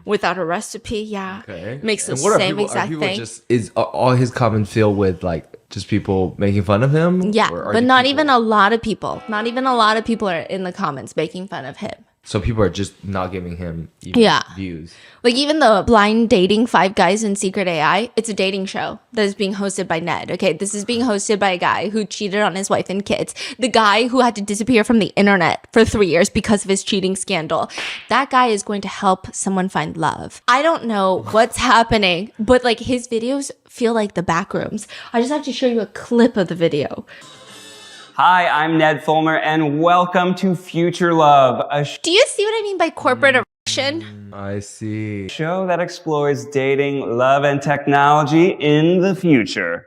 Without a recipe, yeah. Okay. Makes the same exact thing. Is all his comments filled with like just people making fun of him? Yeah, but not even a lot of people. Not even a lot of people are in the comments making fun of him. So people are just not giving him even views. Like even the blind dating 5 guys in secret AI, it's a dating show that is being hosted by Ned. Okay, this is being hosted by a guy who cheated on his wife and kids. The guy who had to disappear from the internet for 3 years because of his cheating scandal. That guy is going to help someone find love. I don't know what's happening, but like his videos feel like the back rooms. I just have to show you a clip of the video. Hi, I'm Ned Fulmer, and welcome to Future Love, Do you see what I mean by corporate erection? I see. Show that explores dating, love, and technology in the future.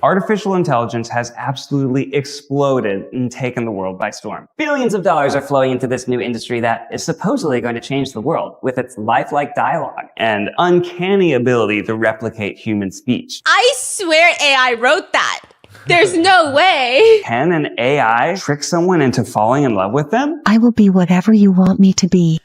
Artificial intelligence has absolutely exploded and taken the world by storm. Billions of dollars are flowing into this new industry that is supposedly going to change the world with its lifelike dialogue and uncanny ability to replicate human speech. I swear AI wrote that. There's no way. Can an AI trick someone into falling in love with them? I will be whatever you want me to be.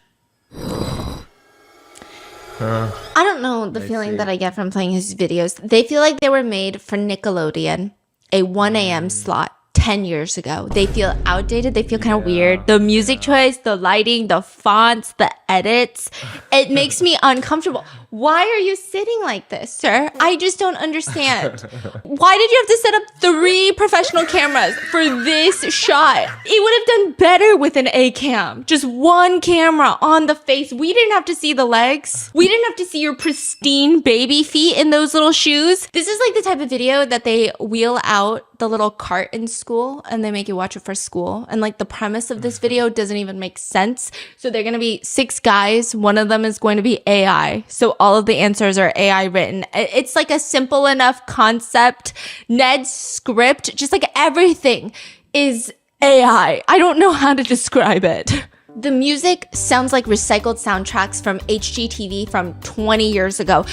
I don't know the feeling that I get from playing his videos. They feel like they were made for Nickelodeon, a 1 a.m. slot 10 years ago. They feel outdated. They feel kind of weird. The music choice, the lighting, the fonts, the edits, it makes me uncomfortable. Why are you sitting like this, sir? I just don't understand. Why did you have to set up 3 professional cameras for this shot? It would have done better with an A cam. Just 1 camera on the face. We didn't have to see the legs. We didn't have to see your pristine baby feet in those little shoes. This is like the type of video that they wheel out the little cart in school and they make you watch it for school. And like the premise of this video doesn't even make sense. So they're going to be 6 guys. One of them is going to be AI. So all of the answers are AI written. It's like a simple enough concept. Ned's script, just like everything is AI. I don't know how to describe it. The music sounds like recycled soundtracks from HGTV from 20 years ago.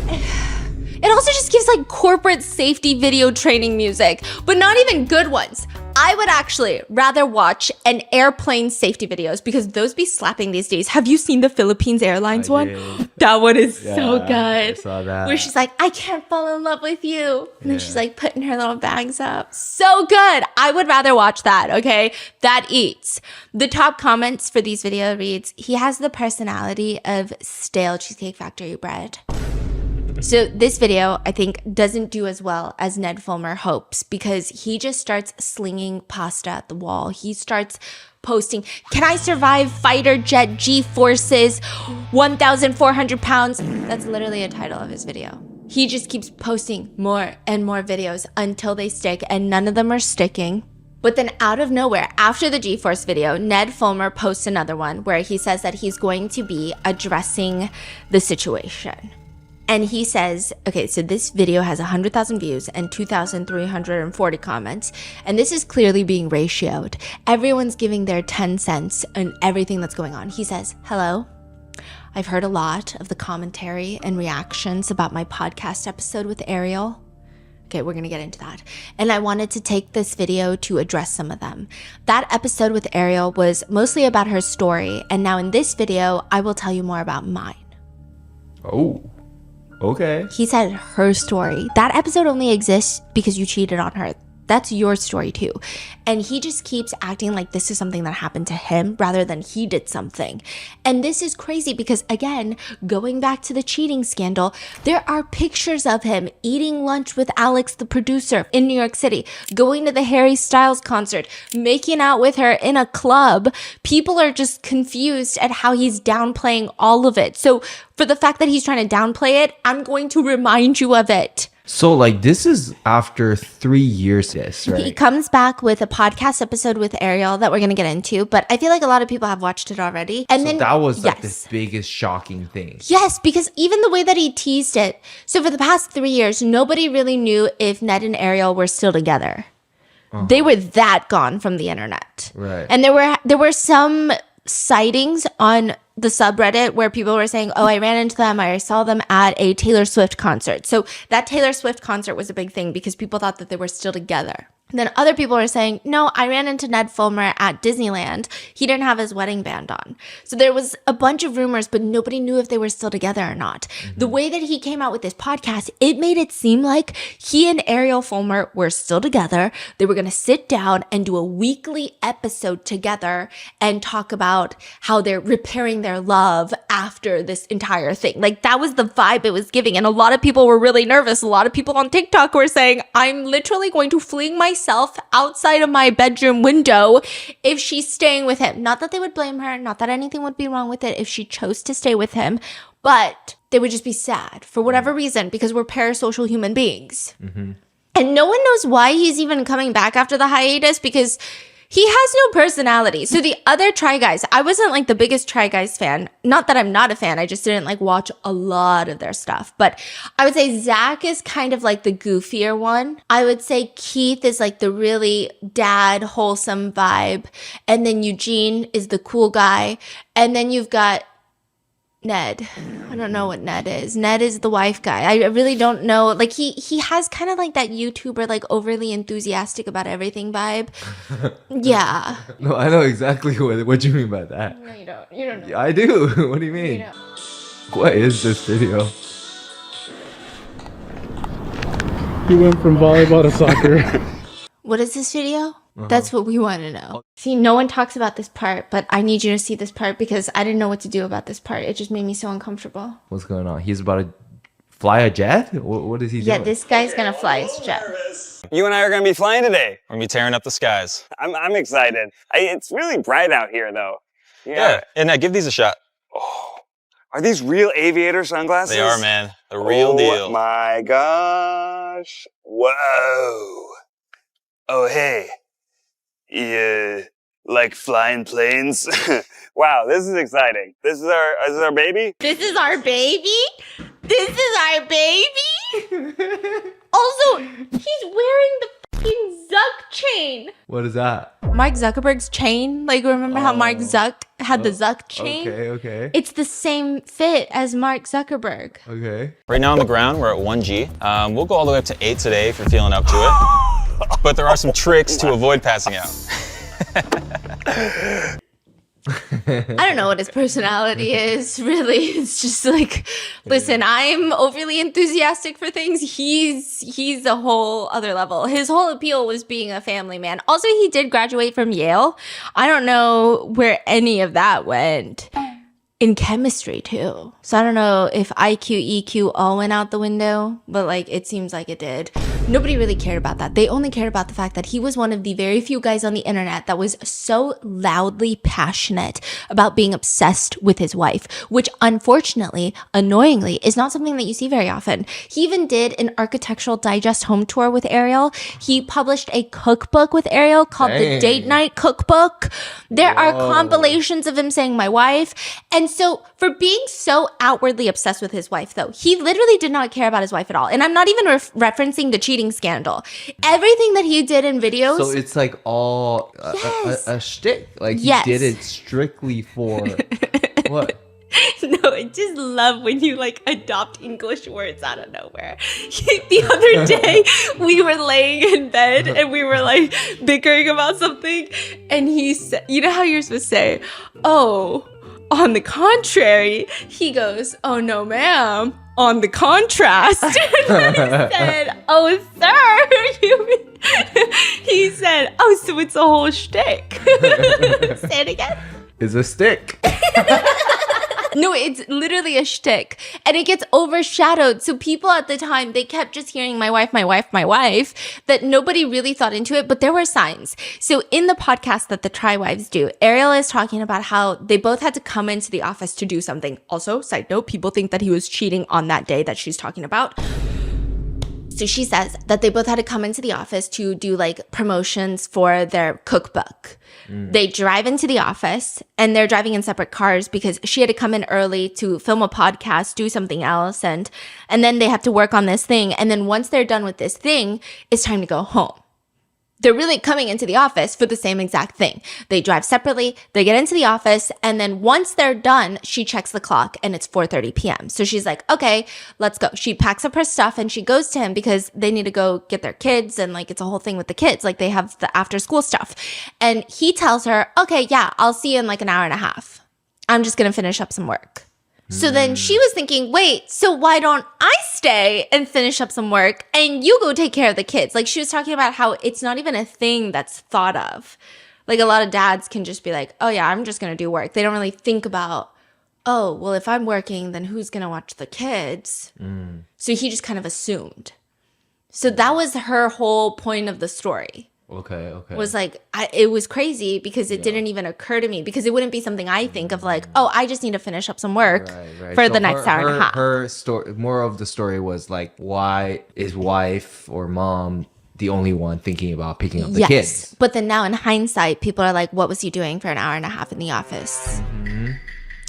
It also just gives like corporate safety video training music, but not even good ones. I would actually rather watch an airplane safety videos because those be slapping these days. Have you seen the Philippines Airlines one? That one is so good. I saw that. Where she's like, I can't fall in love with you. And then she's like putting her little bags up. So good. I would rather watch that, okay? That eats. The top comments for these video reads, he has the personality of stale Cheesecake Factory bread. So this video, I think, doesn't do as well as Ned Fulmer hopes because he just starts slinging pasta at the wall. He starts posting, can I survive fighter jet G-forces, 1,400 pounds? That's literally a title of his video. He just keeps posting more and more videos until they stick, and none of them are sticking. But then out of nowhere, after the G-Force video, Ned Fulmer posts another one where he says that he's going to be addressing the situation. And he says, okay, so this video has 100,000 views and 2,340 comments. And this is clearly being ratioed. Everyone's giving their 10 cents on everything that's going on. He says, hello, I've heard a lot of the commentary and reactions about my podcast episode with Ariel. Okay, we're going to get into that. And I wanted to take this video to address some of them. That episode with Ariel was mostly about her story. And now in this video, I will tell you more about mine. Oh. Okay. He said her story. That episode only exists because you cheated on her. That's your story too. And he just keeps acting like this is something that happened to him rather than he did something. And this is crazy because, again, going back to the cheating scandal, there are pictures of him eating lunch with Alex, the producer, in New York City, going to the Harry Styles concert, making out with her in a club. People are just confused at how he's downplaying all of it. So for the fact that he's trying to downplay it, I'm going to remind you of it. So, like, this is after 3 years, right? He comes back with a podcast episode with Ariel that we're going to get into, but I feel like a lot of people have watched it already. And so then that was like the biggest shocking thing. Yes, because even the way that he teased it. So for the past 3 years, nobody really knew if Ned and Ariel were still together. They were that gone from the internet. Right. And there were some sightings on the subreddit where people were saying, oh, I ran into them, I saw them at a Taylor Swift concert. So that Taylor Swift concert was a big thing because people thought that they were still together. And then other people were saying, no, I ran into Ned Fulmer at Disneyland. He didn't have his wedding band on. So there was a bunch of rumors, but nobody knew if they were still together or not. The way that he came out with this podcast, it made it seem like he and Ariel Fulmer were still together. They were going to sit down and do a weekly episode together and talk about how they're repairing their love after this entire thing. Like, that was the vibe it was giving. And a lot of people were really nervous. A lot of people on TikTok were saying, I'm literally going to fling myself outside of my bedroom window if she's staying with him. Not that they would blame her, not that anything would be wrong with it if she chose to stay with him, but they would just be sad for whatever reason because we're parasocial human beings. And no one knows why he's even coming back after the hiatus because he has no personality. So the other Try Guys, I wasn't like the biggest Try Guys fan. Not that I'm not a fan. I just didn't like watch a lot of their stuff. But I would say Zach is kind of like the goofier one. I would say Keith is like the really dad, wholesome vibe. And then Eugene is the cool guy. And then you've got Ned. I don't know what Ned is. Ned is the wife guy. I really don't know. Like he has kind of like that YouTuber, like overly enthusiastic about everything vibe. Yeah. No, I know exactly what you mean by that. No, you don't. You don't know. I do. What do you mean? You What is this video? He went from volleyball to soccer. What is this video? That's what we want to know. See, no one talks about this part, but I need you to see this part because I didn't know what to do about this part. It just made me so uncomfortable. What's going on? He's about to fly a jet? What is he doing? Yeah, this guy's going to fly his jet. You and I are going to be flying today. We're going to be tearing up the skies. I'm excited. It's really bright out here, though. Yeah. And now give these a shot. Oh, are these real aviator sunglasses? They are, man. The real deal. Oh my gosh. Whoa. Oh, hey. Yeah, like flying planes. Wow, this is exciting. This is our baby? This is our baby? This is our baby? Also, he's wearing the fucking Zuck chain. What is that? Mark Zuckerberg's chain. Like, remember how Mark Zuck had the Zuck chain? Okay. It's the same fit as Mark Zuckerberg. Okay. Right now on the ground, we're at 1G. We'll go all the way up to 8 today if you're feeling up to it. But there are some tricks to avoid passing out. I don't know what his personality is, really. It's just like, listen, I'm overly enthusiastic for things. He's a whole other level. His whole appeal was being a family man. Also, he did graduate from Yale. I don't know where any of that went. In chemistry, too. So I don't know if IQ, EQ all went out the window, but like it seems like it did. Nobody really cared about that. They only cared about the fact that he was one of the very few guys on the internet that was so loudly passionate about being obsessed with his wife, which unfortunately, annoyingly, is not something that you see very often. He even did an Architectural Digest home tour with Ariel. He published a cookbook with Ariel called the Date Night Cookbook. There are compilations of him saying my wife. And so for being so outwardly obsessed with his wife, though, he literally did not care about his wife at all. And I'm not even referencing the cheating scandal. Everything that he did in videos. So it's like all a shtick. Like he did it strictly for what? No, I just love when you like adopt English words out of nowhere. The other day, we were laying in bed and we were like bickering about something. And he said, you know how you're supposed to say, oh, on the contrary, he goes, oh no, ma'am, on the contrast. And then he said, oh, sir, he said, oh, so it's a whole shtick. Say it again. It's a stick. No, it's literally a shtick. And it gets overshadowed. So people at the time, they kept just hearing my wife, my wife, my wife, that nobody really thought into it. But there were signs. So in the podcast that the Try Wives do, Ariel is talking about how they both had to come into the office to do something. Also, side note, people think that he was cheating on that day that she's talking about. So she says that they both had to come into the office to do like promotions for their cookbook. They drive into the office and they're driving in separate cars because she had to come in early to film a podcast, do something else. And then they have to work on this thing. And then once they're done with this thing, it's time to go home. They're really coming into the office for the same exact thing. They drive separately, they get into the office, and then once they're done, she checks the clock and it's 4:30 p.m. So she's like, okay, let's go. She packs up her stuff and she goes to him because they need to go get their kids and like it's a whole thing with the kids. Like they have the after school stuff. And he tells her, okay, yeah, I'll see you in like an hour and a half. I'm just going to finish up some work. So then she was thinking, wait, so why don't I stay and finish up some work and you go take care of the kids? Like she was talking about how it's not even a thing that's thought of. Like a lot of dads can just be like, oh yeah, I'm just going to do work. They don't really think about, oh, well, if I'm working, then who's going to watch the kids? So he just kind of assumed. So that was her whole point of the story. Okay. Was like, it was crazy because it didn't even occur to me because it wouldn't be something I think of like, oh, I just need to finish up some work for the next hour and a half. Her story, more of the story was like, why is wife or mom the only one thinking about picking up the kids? But then now in hindsight, people are like, what was he doing for an hour and a half in the office?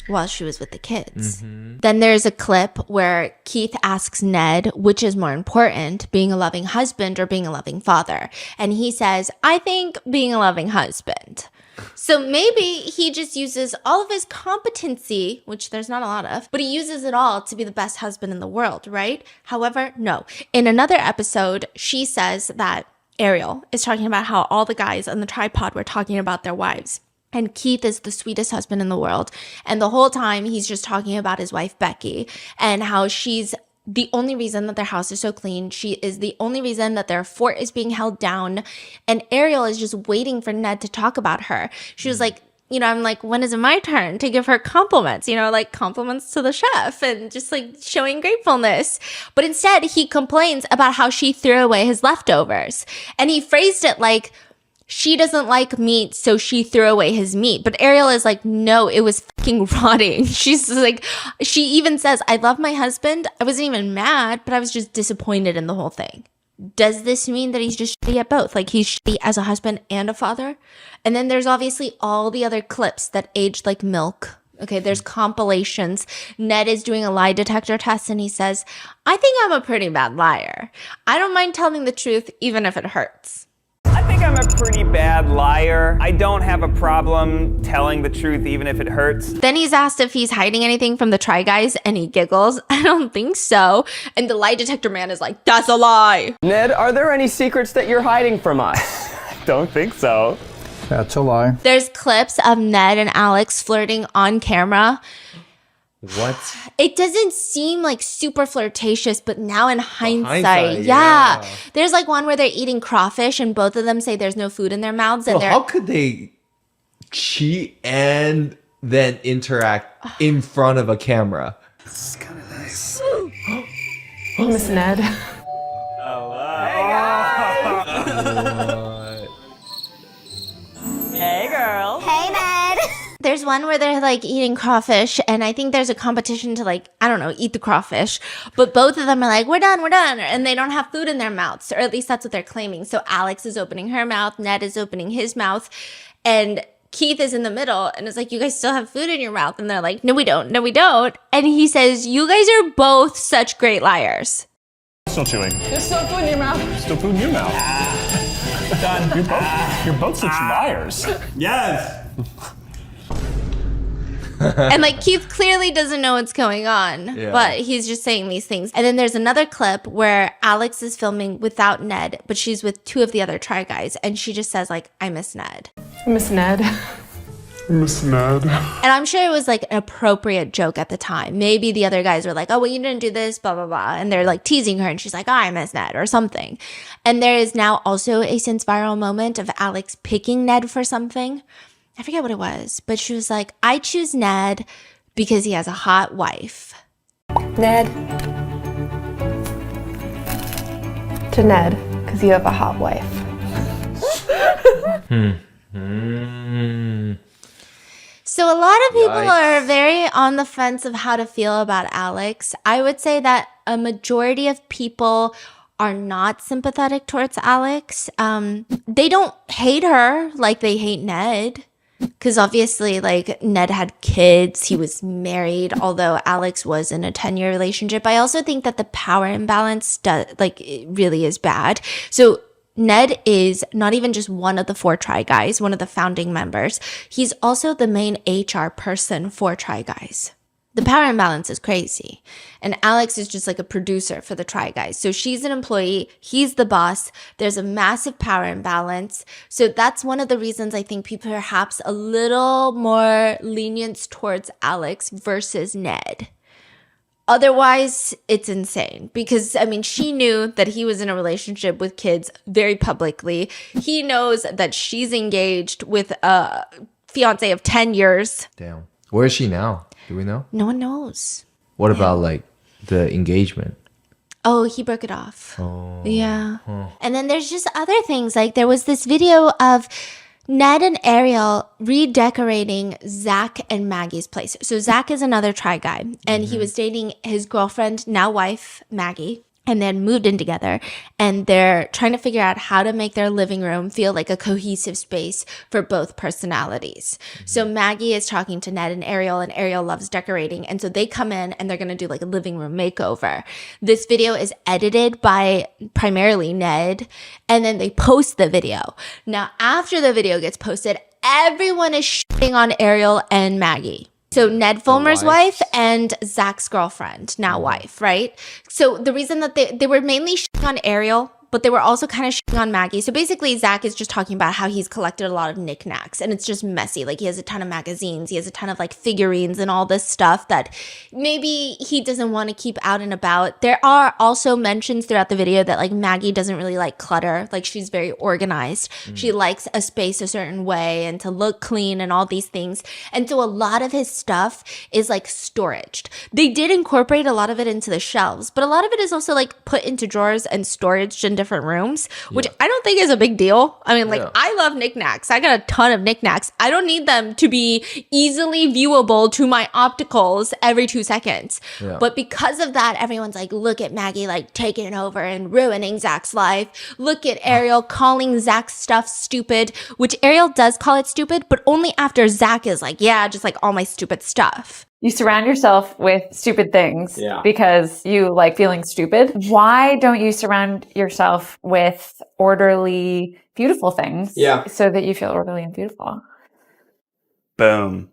While she was with the kids. Then there's a clip where Keith asks Ned, which is more important, being a loving husband or being a loving father? And he says, I think being a loving husband. So maybe he just uses all of his competency, which there's not a lot of, but he uses it all to be the best husband in the world, right? However, no. In another episode, she says that Ariel is talking about how all the guys on the tripod were talking about their wives. And Keith is the sweetest husband in the world. And the whole time he's just talking about his wife, Becky, and how she's the only reason that their house is so clean. She is the only reason that their fort is being held down. And Ariel is just waiting for Ned to talk about her. She was like, you know, I'm like, when is it my turn to give her compliments? You know, like compliments to the chef and just like showing gratefulness. But instead he complains about how she threw away his leftovers. And he phrased it like, she doesn't like meat, so she threw away his meat. But Ariel is like, no, it was fucking rotting. She's like, she even says, I love my husband. I wasn't even mad, but I was just disappointed in the whole thing. Does this mean that he's just shitty at both? Like he's shitty as a husband and a father? And then there's obviously all the other clips that aged like milk. Okay, there's compilations. Ned is doing a lie detector test and he says, I think I'm a pretty bad liar. I don't mind telling the truth even if it hurts. I think I'm I'm a pretty bad liar. I don't have a problem telling the truth even if it hurts. Then he's asked if he's hiding anything from the Try Guys, and he giggles. I don't think so. And the lie detector man is like, that's a lie. Ned, are there any secrets that you're hiding from us? Don't think so. That's a lie. There's clips of Ned and Alex flirting on camera. What? It doesn't seem like super flirtatious, but now in hindsight, yeah. There's like one where they're eating crawfish and both of them say there's no food in their mouths. And how could they cheat and then interact in front of a camera? This is kind of nice. Miss Ned. Hey, girl. Hey, Ned. There's one where they're like eating crawfish, and I think there's a competition to like, I don't know, eat the crawfish. But both of them are like, we're done. And they don't have food in their mouths, or at least that's what they're claiming. So Alex is opening her mouth, Ned is opening his mouth, and Keith is in the middle and it's like, you guys still have food in your mouth. And they're like, no, we don't. No, we don't. And he says, you guys are both such great liars. Still chewing. There's still food in your mouth. Still food in your mouth. Done. You're both such liars. Yes. And like Keith clearly doesn't know what's going on, but he's just saying these things. And then there's another clip where Alex is filming without Ned, but she's with two of the other Try Guys. And she just says like, I miss Ned. Miss Ned. Miss Ned. And I'm sure it was like an appropriate joke at the time. Maybe the other guys were like, oh, well, you didn't do this, blah, blah, blah. And they're like teasing her and she's like, oh, I miss Ned or something. And there is now also a since viral moment of Alex picking Ned for something. I forget what it was, but she was like, I choose Ned because he has a hot wife. Ned. To Ned, because you have a hot wife. So a lot of people are very on the fence of how to feel about Alex. I would say that a majority of people are not sympathetic towards Alex. They don't hate her like they hate Ned. Because obviously, like, Ned had kids, he was married, although Alex was in a 10-year relationship. I also think that the power imbalance, it really is bad. So Ned is not even just one of the 4 Try Guys, one of the founding members. He's also the main HR person for Try Guys. The power imbalance is crazy. And Alex is just like a producer for the Try Guys. So she's an employee, he's the boss. There's a massive power imbalance. So that's one of the reasons I think people are perhaps a little more lenient towards Alex versus Ned. Otherwise, it's insane because, I mean, she knew that he was in a relationship with kids very publicly. He knows that she's engaged with a fiance of 10 years. Damn. Where is she now? Do we know? No one knows. What about like the engagement? Oh, he broke it off. Oh. Yeah. Huh. And then there's just other things. Like there was this video of Ned and Ariel redecorating Zach and Maggie's place. So Zach is another Try Guy, and he was dating his girlfriend, now wife, Maggie, and then moved in together. And they're trying to figure out how to make their living room feel like a cohesive space for both personalities. So Maggie is talking to Ned and Ariel loves decorating. And so they come in and they're going to do like a living room makeover. This video is edited by primarily Ned, and then they post the video. Now, after the video gets posted, everyone is shitting on Ariel and Maggie. So Ned Fulmer's wife and Zach's girlfriend, now wife, right? So the reason that they were mainly shitting on Ariel, but they were also kind of shitting on Maggie. So basically, Zach is just talking about how he's collected a lot of knickknacks, and it's just messy. Like he has a ton of magazines, he has a ton of like figurines and all this stuff that maybe he doesn't want to keep out and about. There are also mentions throughout the video that like Maggie doesn't really like clutter. Like she's very organized. She likes a space a certain way and to look clean and all these things. And so a lot of his stuff is like storaged. They did incorporate a lot of it into the shelves, but a lot of it is also like put into drawers and storage in different rooms, which I don't think is a big deal. I mean, like I love knickknacks. I got a ton of knickknacks. I don't need them to be easily viewable to my opticals every 2 seconds. But because of that, everyone's like, look at Maggie like taking over and ruining Zach's life. Look at Ariel calling Zach's stuff stupid, which Ariel does call it stupid, but only after Zach is like, yeah, just like all my stupid stuff. You surround yourself with stupid things Yeah. because you like feeling stupid. Why don't you surround yourself with orderly, beautiful things so that you feel orderly and beautiful? Boom.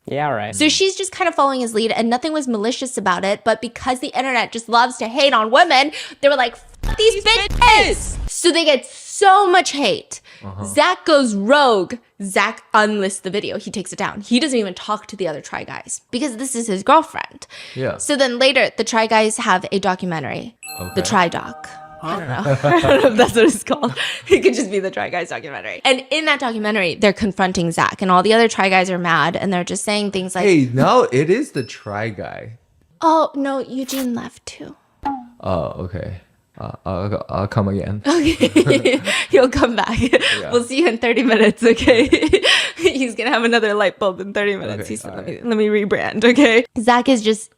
Yeah, right. So she's just kind of following his lead and nothing was malicious about it. But because the internet just loves to hate on women, they were like, F these bitches. So they get so much hate. Zach goes rogue. Zach unlists the video. He takes it down. He doesn't even talk to the other Try Guys because this is his girlfriend. Yeah. So then later, the Try Guys have a documentary, the Try Doc. I don't know. I don't know if that's what it's called. It could just be the Try Guys documentary. And in that documentary, they're confronting Zach, and all the other Try Guys are mad, and they're just saying things like, Hey, no, it is the Try Guy. oh, no, Eugene left too. Oh, okay. I'll come again. Okay. He'll come back. We'll see you in 30 minutes, okay? He's going to have another light bulb in 30 minutes. Okay, He said, let me rebrand, okay? Zach is just,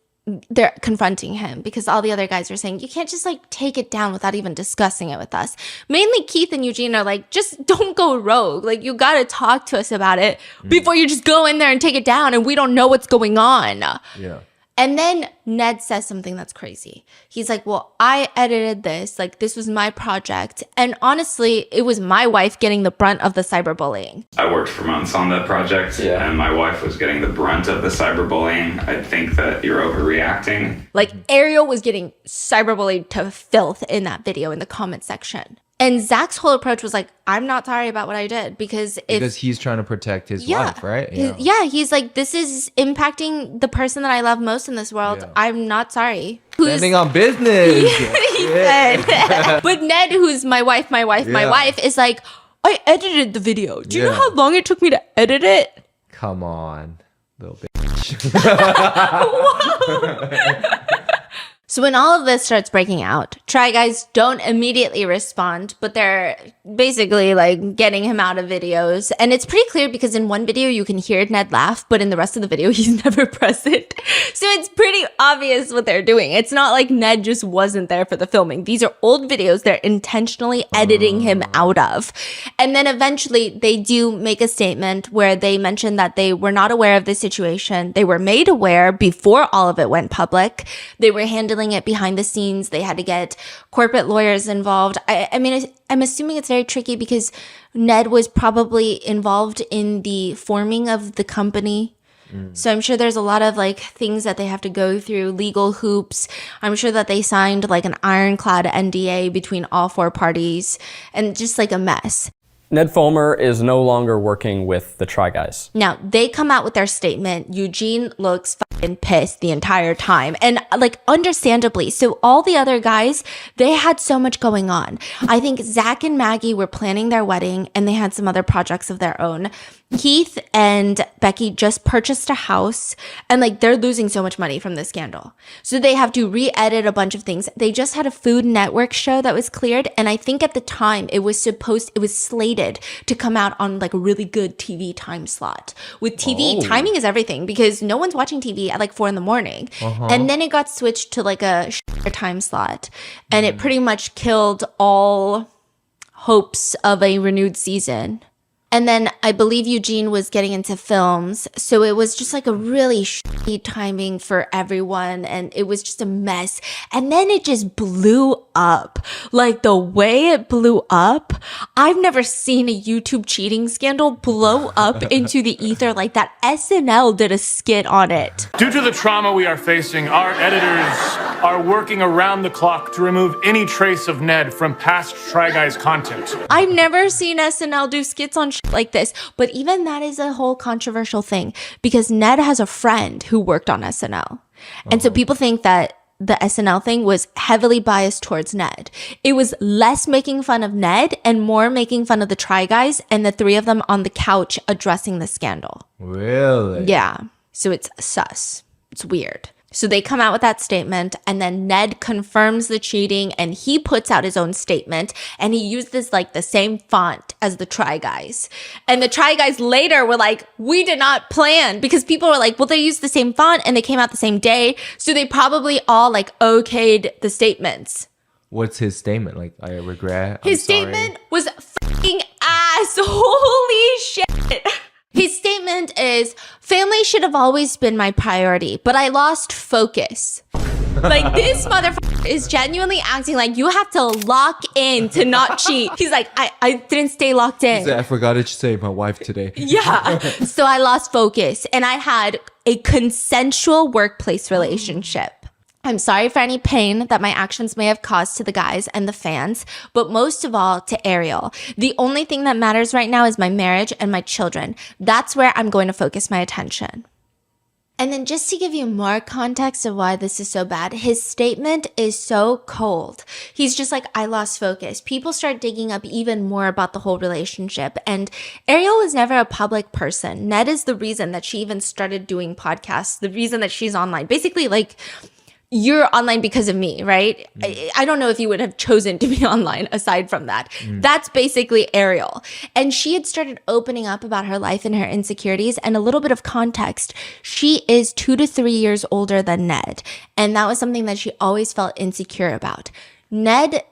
they're confronting him because all the other guys are saying, you can't just like take it down without even discussing it with us. Mainly Keith and Eugene are like, just don't go rogue. Like, you got to talk to us about it before you just go in there and take it down and we don't know what's going on. Yeah. And then Ned says something that's crazy. He's like, well, I edited this. Like, this was my project. And honestly, it was my wife getting the brunt of the cyberbullying. I worked for months on that project, and my wife was getting the brunt of the cyberbullying. I think that you're overreacting. Like, Ariel was getting cyberbullied to filth in that video in the comment section. And Zach's whole approach was like, I'm not sorry about what I did because he's trying to protect his wife, right? He's like, this is impacting the person that I love most in this world. Yeah. I'm not sorry. Standing on business. He said. But Ned, who's my wife, is like, I edited the video. Do you know how long it took me to edit it? Come on, little bitch. So when all of this starts breaking out, Try Guys don't immediately respond, but they're basically like getting him out of videos. And it's pretty clear because in one video you can hear Ned laugh, but in the rest of the video he's never present. So it's pretty obvious what they're doing. It's not like Ned just wasn't there for the filming. These are old videos they're intentionally editing him out of. And then eventually they do make a statement where they mention that they were not aware of the situation. They were made aware before all of it went public. They were handling it behind the scenes. They had to get corporate lawyers involved. I mean, I'm assuming it's very tricky because Ned was probably involved in the forming of the company. So I'm sure there's a lot of like things that they have to go through, legal hoops. I'm sure that they signed like an ironclad NDA between all four parties and just like a mess. Ned Fulmer is no longer working with the Try Guys. Now, they come out with their statement. Eugene looks fucking pissed the entire time. And like, understandably. So all the other guys, they had so much going on. I think Zach and Maggie were planning their wedding and they had some other projects of their own. Keith and Becky just purchased a house and like they're losing so much money from this scandal. So they have to re-edit a bunch of things. They just had a Food Network show that was cleared. And I think at the time it was slated to come out on like a really good TV time slot. With TV, timing is everything because no one's watching TV at like 4 a.m. And then it got switched to like a time slot. And it pretty much killed all hopes of a renewed season. And then I believe Eugene was getting into films. So it was just like a really shitty timing for everyone. And it was just a mess. And then it just blew up. Like the way it blew up, I've never seen a YouTube cheating scandal blow up into the ether like that. SNL did a skit on it. Due to the trauma we are facing, our editors are working around the clock to remove any trace of Ned from past Try Guys content. I've never seen SNL do skits on like this, but even that is a whole controversial thing because Ned has a friend who worked on SNL. And so people think that the SNL thing was heavily biased towards Ned. It was less making fun of Ned and more making fun of the Try Guys and the three of them on the couch addressing the scandal. Really? Yeah. So it's sus. It's weird. So they come out with that statement and then Ned confirms the cheating and he puts out his own statement and he used this like the same font as the Try Guys. And the Try Guys later were like, we did not plan because people were like, well, they used the same font and they came out the same day. So they probably all like okayed the statements. What's his statement? Like, I regret. His statement was fucking ass. Holy shit. His statement is, family should have always been my priority, but I lost focus. Like, this motherfucker is genuinely acting like you have to lock in to not cheat. He's like, I didn't stay locked in. He said, I forgot to say my wife today. Yeah. So I lost focus and I had a consensual workplace relationship. I'm sorry for any pain that my actions may have caused to the guys and the fans, but most of all to Ariel. The only thing that matters right now is my marriage and my children. That's where I'm going to focus my attention. And then just to give you more context of why this is so bad, his statement is so cold. He's just like, I lost focus. People start digging up even more about the whole relationship. And Ariel was never a public person. Ned is the reason that she even started doing podcasts, the reason that she's online. Basically, like, you're online because of me, right? I don't know if you would have chosen to be online aside from that. That's basically Ariel. And she had started opening up about her life and her insecurities. And a little bit of context, she is 2 to 3 years older than Ned. And that was something that she always felt insecure about. Ned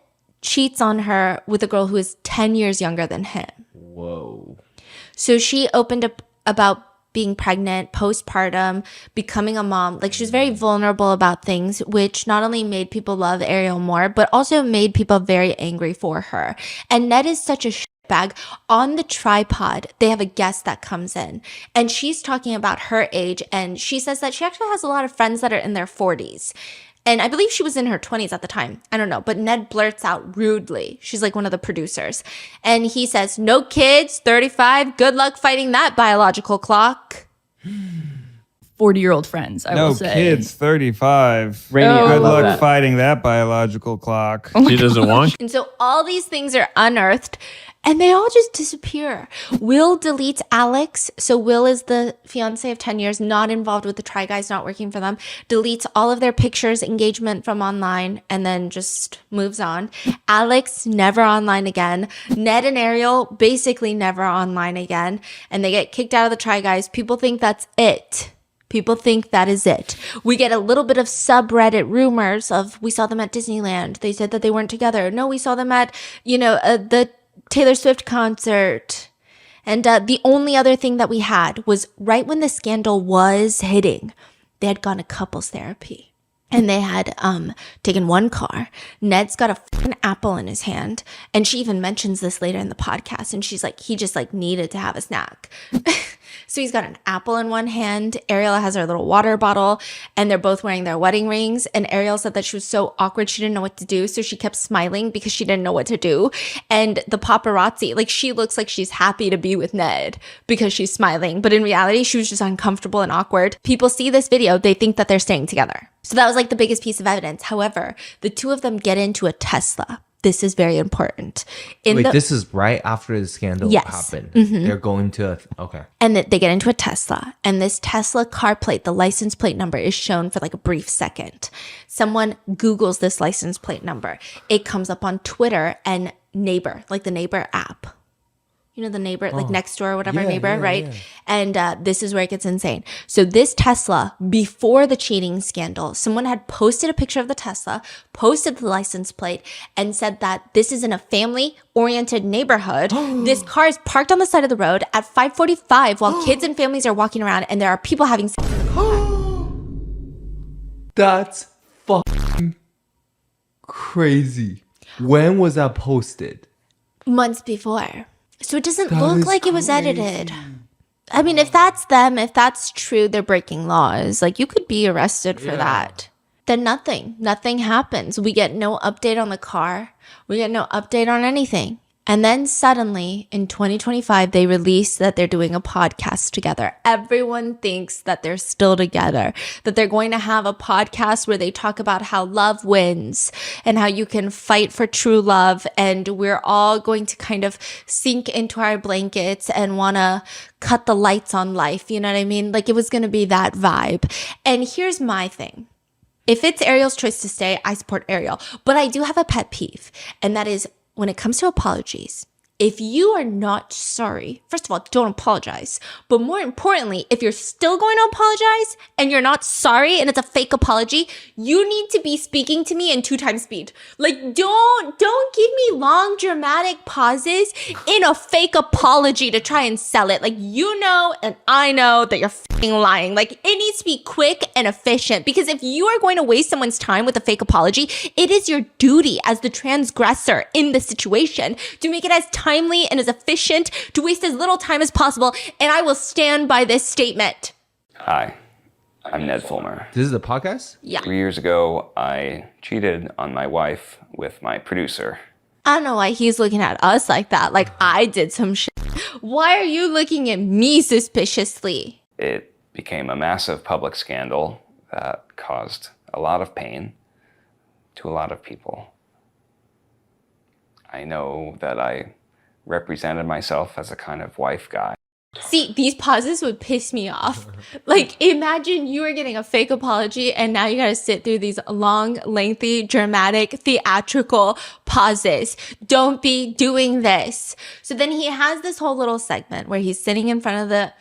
cheats on her with a girl who is 10 years younger than him. Whoa. So she opened up about being pregnant, postpartum, becoming a mom. Like, she was very vulnerable about things, which not only made people love Ariel more, but also made people very angry for her. And Ned is such a shitbag. On the tripod, they have a guest that comes in, and she's talking about her age, and she says that she actually has a lot of friends that are in their 40s. And I believe she was in her 20s at the time. I don't know. But Ned blurts out rudely. She's like one of the producers. And he says, no kids, 35. Good luck fighting that biological clock. 40-year-old friends, I will say. No kids, 35. Rainy, I Good love luck that. fighting that biological clock. She doesn't want. And so all these things are unearthed. And they all just disappear. Will deletes Alex. So Will is the fiance of 10 years, not involved with the Try Guys, not working for them. Deletes all of their pictures, engagement from online, and then just moves on. Alex, never online again. Ned and Ariel, basically never online again. And they get kicked out of the Try Guys. People think that's it. People think that is it. We get a little bit of subreddit rumors of, we saw them at Disneyland. They said that they weren't together. No, we saw them at, the Taylor Swift concert. And the only other thing that we had was right when the scandal was hitting, they had gone to couples therapy. And they had taken one car. Ned's got a fucking apple in his hand. And she even mentions this later in the podcast. And she's like, he just like needed to have a snack. So he's got an apple in one hand. Ariel has her little water bottle. And they're both wearing their wedding rings. And Ariel said that she was so awkward, she didn't know what to do. So she kept smiling because she didn't know what to do. And the paparazzi, like, she looks like she's happy to be with Ned because she's smiling. But in reality, she was just uncomfortable and awkward. People see this video, they think that they're staying together. So that was like the biggest piece of evidence. However, the two of them get into a Tesla. This is very important. This is right after the scandal happened. Mm-hmm. They're going to okay. And they get into a Tesla. And this Tesla car plate, the license plate number, is shown for like a brief second. Someone Googles this license plate number. It comes up on Twitter and Neighbor, like the Neighbor app. You know, the Neighbor, like next door or whatever, Neighbor, right? Yeah. And this is where it gets insane. So this Tesla, before the cheating scandal, someone had posted a picture of the Tesla, posted the license plate, and said that this is in a family-oriented neighborhood. This car is parked on the side of the road at 5:45 while kids and families are walking around, and there are people having sex in the car. That's fucking crazy. When was that posted? Months before. So it doesn't look like it was edited. I mean, if that's them, if that's true, they're breaking laws. Like, you could be arrested for that. Then nothing happens. We get no update on the car. We get no update on anything. And then suddenly in 2025, they release that they're doing a podcast together. Everyone thinks that they're still together, that they're going to have a podcast where they talk about how love wins and how you can fight for true love. And we're all going to kind of sink into our blankets and want to cut the lights on life. You know what I mean? Like, it was going to be that vibe. And here's my thing. If it's Ariel's choice to stay, I support Ariel. But I do have a pet peeve, and that is, when it comes to apologies, if you are not sorry, first of all, don't apologize. But more importantly, if you're still going to apologize and you're not sorry and it's a fake apology, you need to be speaking to me in 2 times speed. Like, don't give me long dramatic pauses in a fake apology to try and sell it. Like, you know and I know that you're f***ing lying. Like, it needs to be quick and efficient, because if you are going to waste someone's time with a fake apology, it is your duty as the transgressor in the situation to make it as timely and as efficient, to waste as little time as possible, and I will stand by this statement. Hi, I'm Ned Fulmer. This is a podcast? Yeah. 3 years ago, I cheated on my wife with my producer. I don't know why he's looking at us like that, like I did some shit. Why are you looking at me suspiciously? It became a massive public scandal that caused a lot of pain to a lot of people. I know that I represented myself as a kind of wife guy. See, these pauses would piss me off. Like, imagine you were getting a fake apology and now you gotta sit through these long, lengthy, dramatic, theatrical pauses. Don't be doing this. So then he has this whole little segment where he's sitting in front of the,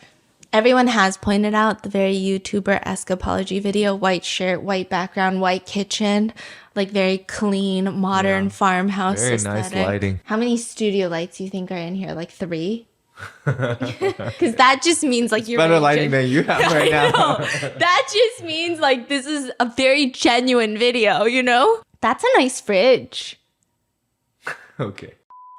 everyone has pointed out the very YouTuber-esque apology video, white shirt, white background, white kitchen, like very clean, modern farmhouse Very aesthetic. nice lighting. How many studio lights do you think are in here? Like 3? Because that just means like you're Better really lighting than you have right now. That just means like this is a very genuine video, you know? That's a nice fridge. Okay.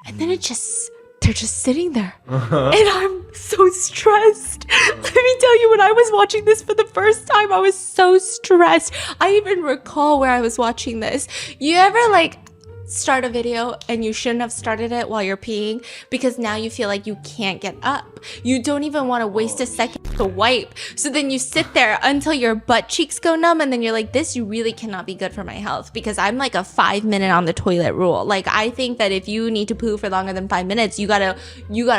And then they're just sitting there. And I'm so stressed. Let me tell you, when I was watching this for the first time, I was so stressed. I even recall where I was watching this. You ever like start a video and you shouldn't have started it while you're peeing because now you feel like you can't get up? You don't even want to waste a second to wipe. So then you sit there until your butt cheeks go numb, and then you're like, this really cannot be good for my health, because I'm like a 5-minute on the toilet rule. Like, I think that if you need to poo for longer than 5 minutes, you gotta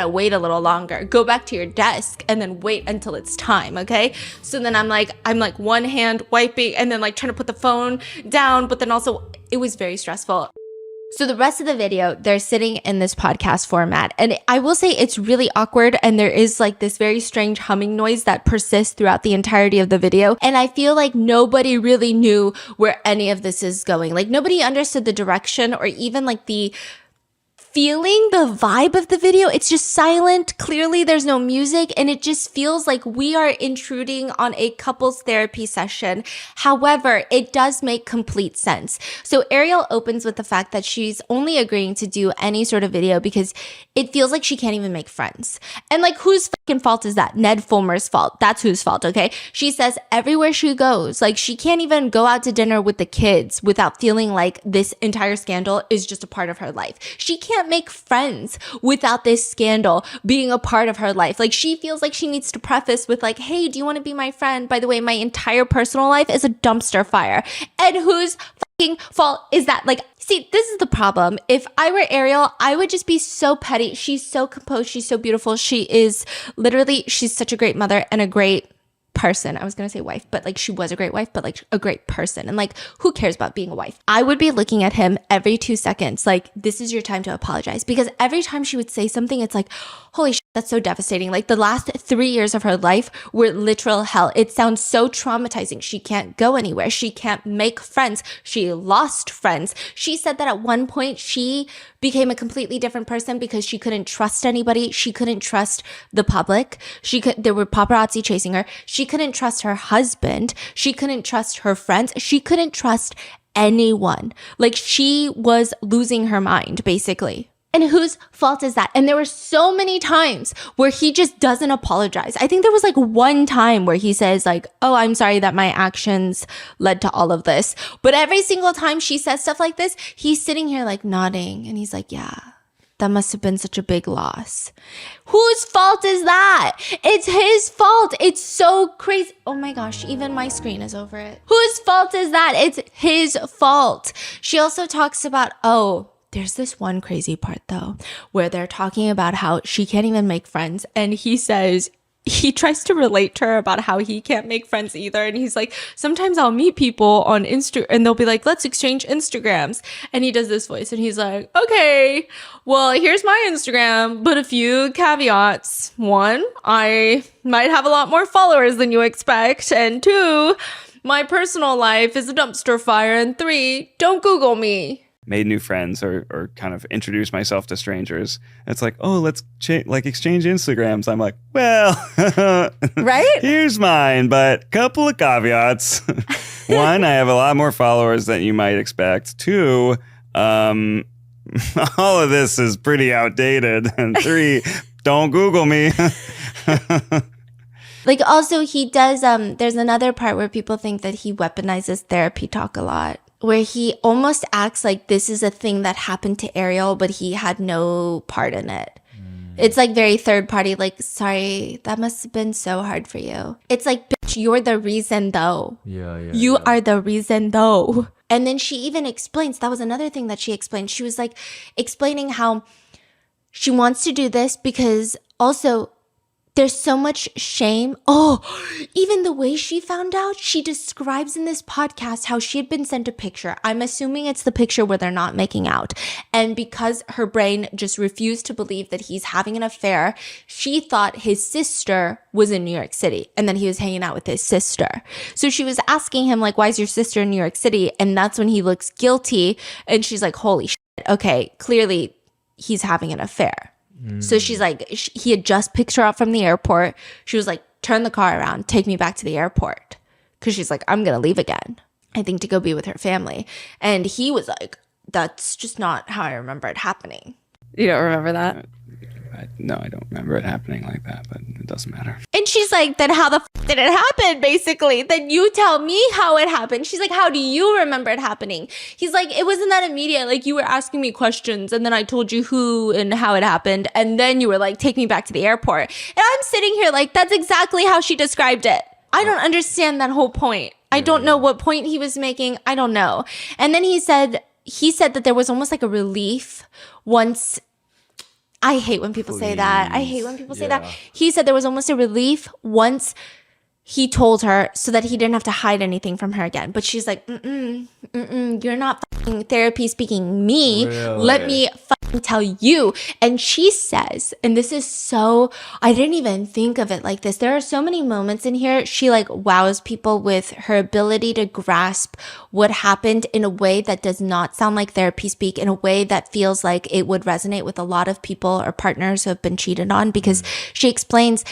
wait a little longer. Go back to your desk and then wait until it's time, okay? So then I'm like one hand wiping and then like trying to put the phone down, but then also it was very stressful. So the rest of the video, they're sitting in this podcast format. And I will say it's really awkward. And there is like this very strange humming noise that persists throughout the entirety of the video. And I feel like nobody really knew where any of this is going. Like, nobody understood the direction or even like the feeling, the vibe of the video. It's just silent. Clearly there's no music, and it just feels like we are intruding on a couples therapy session. However, it does make complete sense. So Ariel opens with the fact that she's only agreeing to do any sort of video because it feels like she can't even make friends. And like, whose fucking fault is that? Ned Fulmer's fault. That's whose fault, okay? She says everywhere she goes, like, she can't even go out to dinner with the kids without feeling like this entire scandal is just a part of her life. She can't make friends without this scandal being a part of her life. Like, she feels like she needs to preface with like, hey, do you want to be my friend? By the way, my entire personal life is a dumpster fire. And whose fucking fault is that? Like, see, this is the problem. If I were Ariel, I would just be so petty. She's so composed. She's so beautiful. She's such a great mother and a great person. I was going to say wife, but like, she was a great wife, but like a great person. And like, who cares about being a wife? I would be looking at him every 2 seconds. Like, this is your time to apologize. Because every time she would say something, it's like, holy shit, that's so devastating. Like, the last 3 years of her life were literal hell. It sounds so traumatizing. She can't go anywhere. She can't make friends. She lost friends. She said that at one point she became a completely different person because she couldn't trust anybody. She couldn't trust the public. There were paparazzi chasing her. She couldn't trust her husband. She couldn't trust her friends. She couldn't trust anyone. Like, she was losing her mind, basically. And whose fault is that? And there were so many times where he just doesn't apologize. I think there was like one time where he says like, oh, I'm sorry that my actions led to all of this. But every single time she says stuff like this, he's sitting here like nodding. And he's like, yeah, that must have been such a big loss. Whose fault is that? It's his fault. It's so crazy. Oh my gosh, even my screen is over it. Whose fault is that? It's his fault. She also talks about, there's this one crazy part though, where they're talking about how she can't even make friends. And he says, he tries to relate to her about how he can't make friends either. And he's like, sometimes I'll meet people on Insta and they'll be like, let's exchange Instagrams. And he does this voice and he's like, okay, well, here's my Instagram, but a few caveats. 1, I might have a lot more followers than you expect. And 2, my personal life is a dumpster fire. And 3, don't Google me. Made new friends or kind of introduced myself to strangers. It's like, oh, let's exchange Instagrams. I'm like, well, right? Here's mine, but couple of caveats. 1, I have a lot more followers than you might expect. 2, all of this is pretty outdated. And 3, don't Google me. Like, also, he does, there's another part where people think that he weaponizes therapy talk a lot, where he almost acts like this is a thing that happened to Ariel, but he had no part in it. It's like very third party, like, sorry, that must have been so hard for you. It's like, bitch, you're the reason though. You are the reason though. And then she even explains, that was another thing that she explained. She was like explaining how she wants to do this because also there's so much shame. Oh, even the way she found out, she describes in this podcast how she had been sent a picture. I'm assuming it's the picture where they're not making out. And because her brain just refused to believe that he's having an affair, she thought his sister was in New York City and then he was hanging out with his sister. So she was asking him, like, why is your sister in New York City? And that's when he looks guilty. And she's like, holy shit. Okay, clearly he's having an affair. So she's like, he had just picked her up from the airport. She was like, turn the car around, take me back to the airport. Because she's like, I'm going to leave again, I think, to go be with her family. And he was like, that's just not how I remember it happening. You don't remember that? No, I don't remember it happening like that, but it doesn't matter. And she's like, then how the did it happen, basically? Then you tell me how it happened. She's like, how do you remember it happening? He's like, it wasn't that immediate. Like, you were asking me questions, and then I told you who and how it happened, and then you were like, take me back to the airport. And I'm sitting here like, that's exactly how she described it. I don't understand that whole point. I don't know what point he was making. I don't know. And then he said that there was almost like a relief once. I hate when people say that. I hate when people say that. He said there was almost a relief once he told her so that he didn't have to hide anything from her again. But she's like, you're not fucking therapy speaking me. Really? Let me fucking tell you. And she says, and this is so, I didn't even think of it like this. There are so many moments in here. She like wows people with her ability to grasp what happened in a way that does not sound like therapy speak, in a way that feels like it would resonate with a lot of people or partners who have been cheated on, because she explains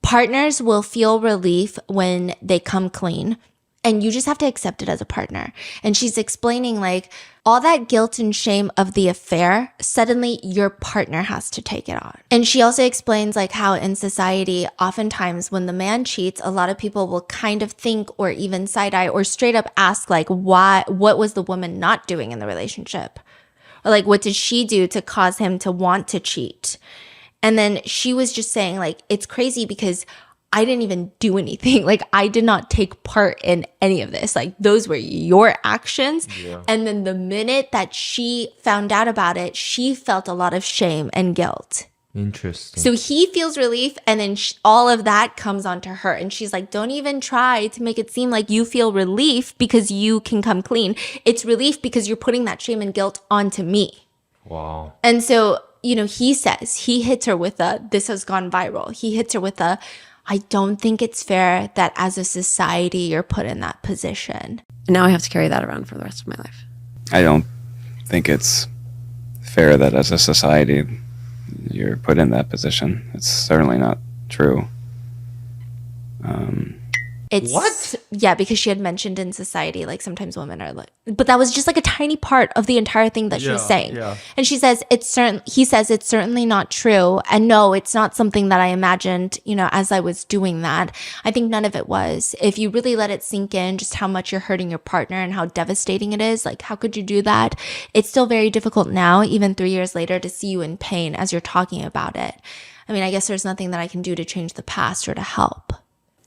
partners will feel relief when they come clean, and you just have to accept it as a partner. And she's explaining like all that guilt and shame of the affair, suddenly your partner has to take it on. And she also explains like how in society, oftentimes when the man cheats, a lot of people will kind of think or even side eye or straight up ask like, what was the woman not doing in the relationship? Or like, what did she do to cause him to want to cheat? And then she was just saying like, it's crazy because I didn't even do anything. Like, I did not take part in any of this. Like, those were your actions. Yeah. And then the minute that she found out about it, she felt a lot of shame and guilt. Interesting. So he feels relief, and then all of that comes onto her. And she's like, don't even try to make it seem like you feel relief because you can come clean. It's relief because you're putting that shame and guilt onto me. Wow. And so, you know, he says, he hits her with this has gone viral. He hits her with I don't think it's fair that as a society you're put in that position. And now I have to carry that around for the rest of my life. I don't think it's fair that as a society you're put in that position. It's certainly not true. What? Yeah, because she had mentioned in society, like sometimes women are like, but that was just like a tiny part of the entire thing that she was saying. Yeah. And she says he says it's certainly not true. And no, it's not something that I imagined, you know, as I was doing that. I think none of it was. If you really let it sink in, just how much you're hurting your partner and how devastating it is, like, how could you do that? It's still very difficult now, even 3 years later, to see you in pain as you're talking about it. I mean, I guess there's nothing that I can do to change the past or to help.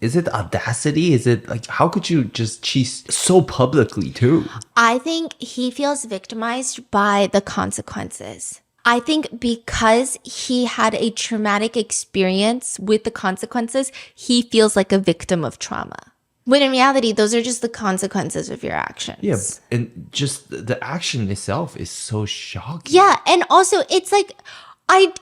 Is it audacity? Is it like, how could you just cheat so publicly too? I think he feels victimized by the consequences. I think because he had a traumatic experience with the consequences, he feels like a victim of trauma. When in reality, those are just the consequences of your actions. Yeah, and just the action itself is so shocking. Yeah, and also it's like,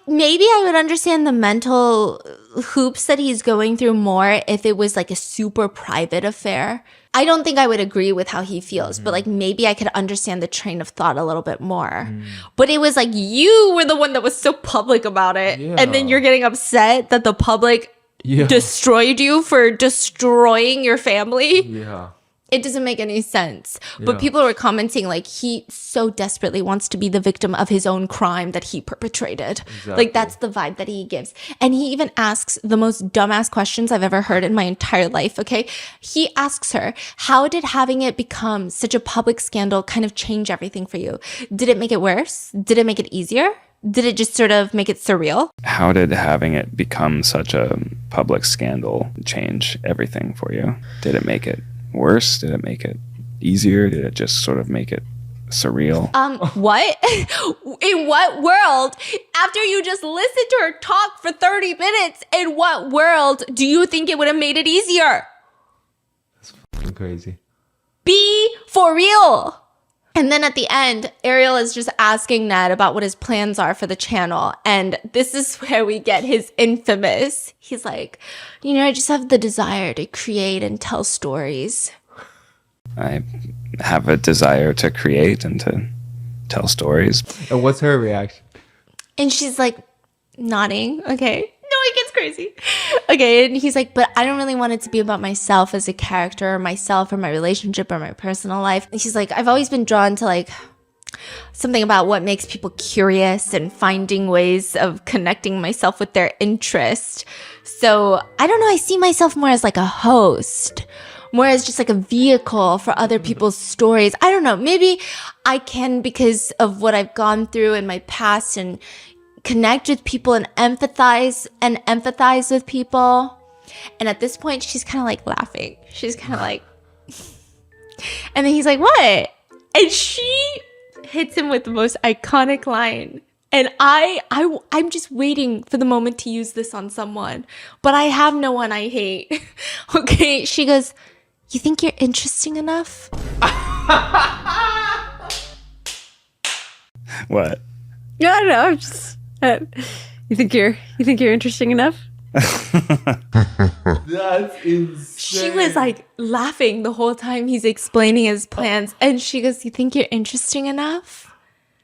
maybe I would understand the mental hoops that he's going through more if it was like a super private affair. I don't think I would agree with how he feels, but like maybe I could understand the train of thought a little bit more. But it was like you were the one that was so public about it. Yeah. And then you're getting upset that the public destroyed you for destroying your family. Yeah. It doesn't make any sense. But people were commenting like he so desperately wants to be the victim of his own crime that he perpetrated. Exactly. Like that's the vibe that he gives. And he even asks the most dumbass questions I've ever heard in my entire life, okay? He asks her, how did having it become such a public scandal kind of change everything for you? Did it make it worse? Did it make it easier? Did it just sort of make it surreal? How did having it become such a public scandal change everything for you? Did it make it worse? Did it make it easier? Did it just sort of make it surreal? What? In what world? After you just listened to her talk for 30 minutes, in what world do you think it would have made it easier? That's fucking crazy. Be for real. And then at the end, Ariel is just asking Ned about what his plans are for the channel. And this is where we get his infamous. He's like, I just have the desire to create and tell stories. I have a desire to create and to tell stories. And what's her reaction? And she's like nodding. Okay. No, it gets crazy. Okay. And he's like, but I don't really want it to be about myself as a character or myself or my relationship or my personal life. And she's like, I've always been drawn to like something about what makes people curious and finding ways of connecting myself with their interest. So I don't know. I see myself more as like a host, more as just like a vehicle for other people's stories. I don't know. Maybe I can because of what I've gone through in my past and connect with people and empathize with people. And at this point, she's kind of like laughing. She's kind of like, and then he's like, what? And she hits him with the most iconic line. And I'm just waiting for the moment to use this on someone, but I have no one I hate. Okay. She goes, you think you're interesting enough? What? No, I don't know. I'm just. You think you're interesting enough? That's insane. She was like laughing the whole time he's explaining his plans, and she goes, "You think you're interesting enough?"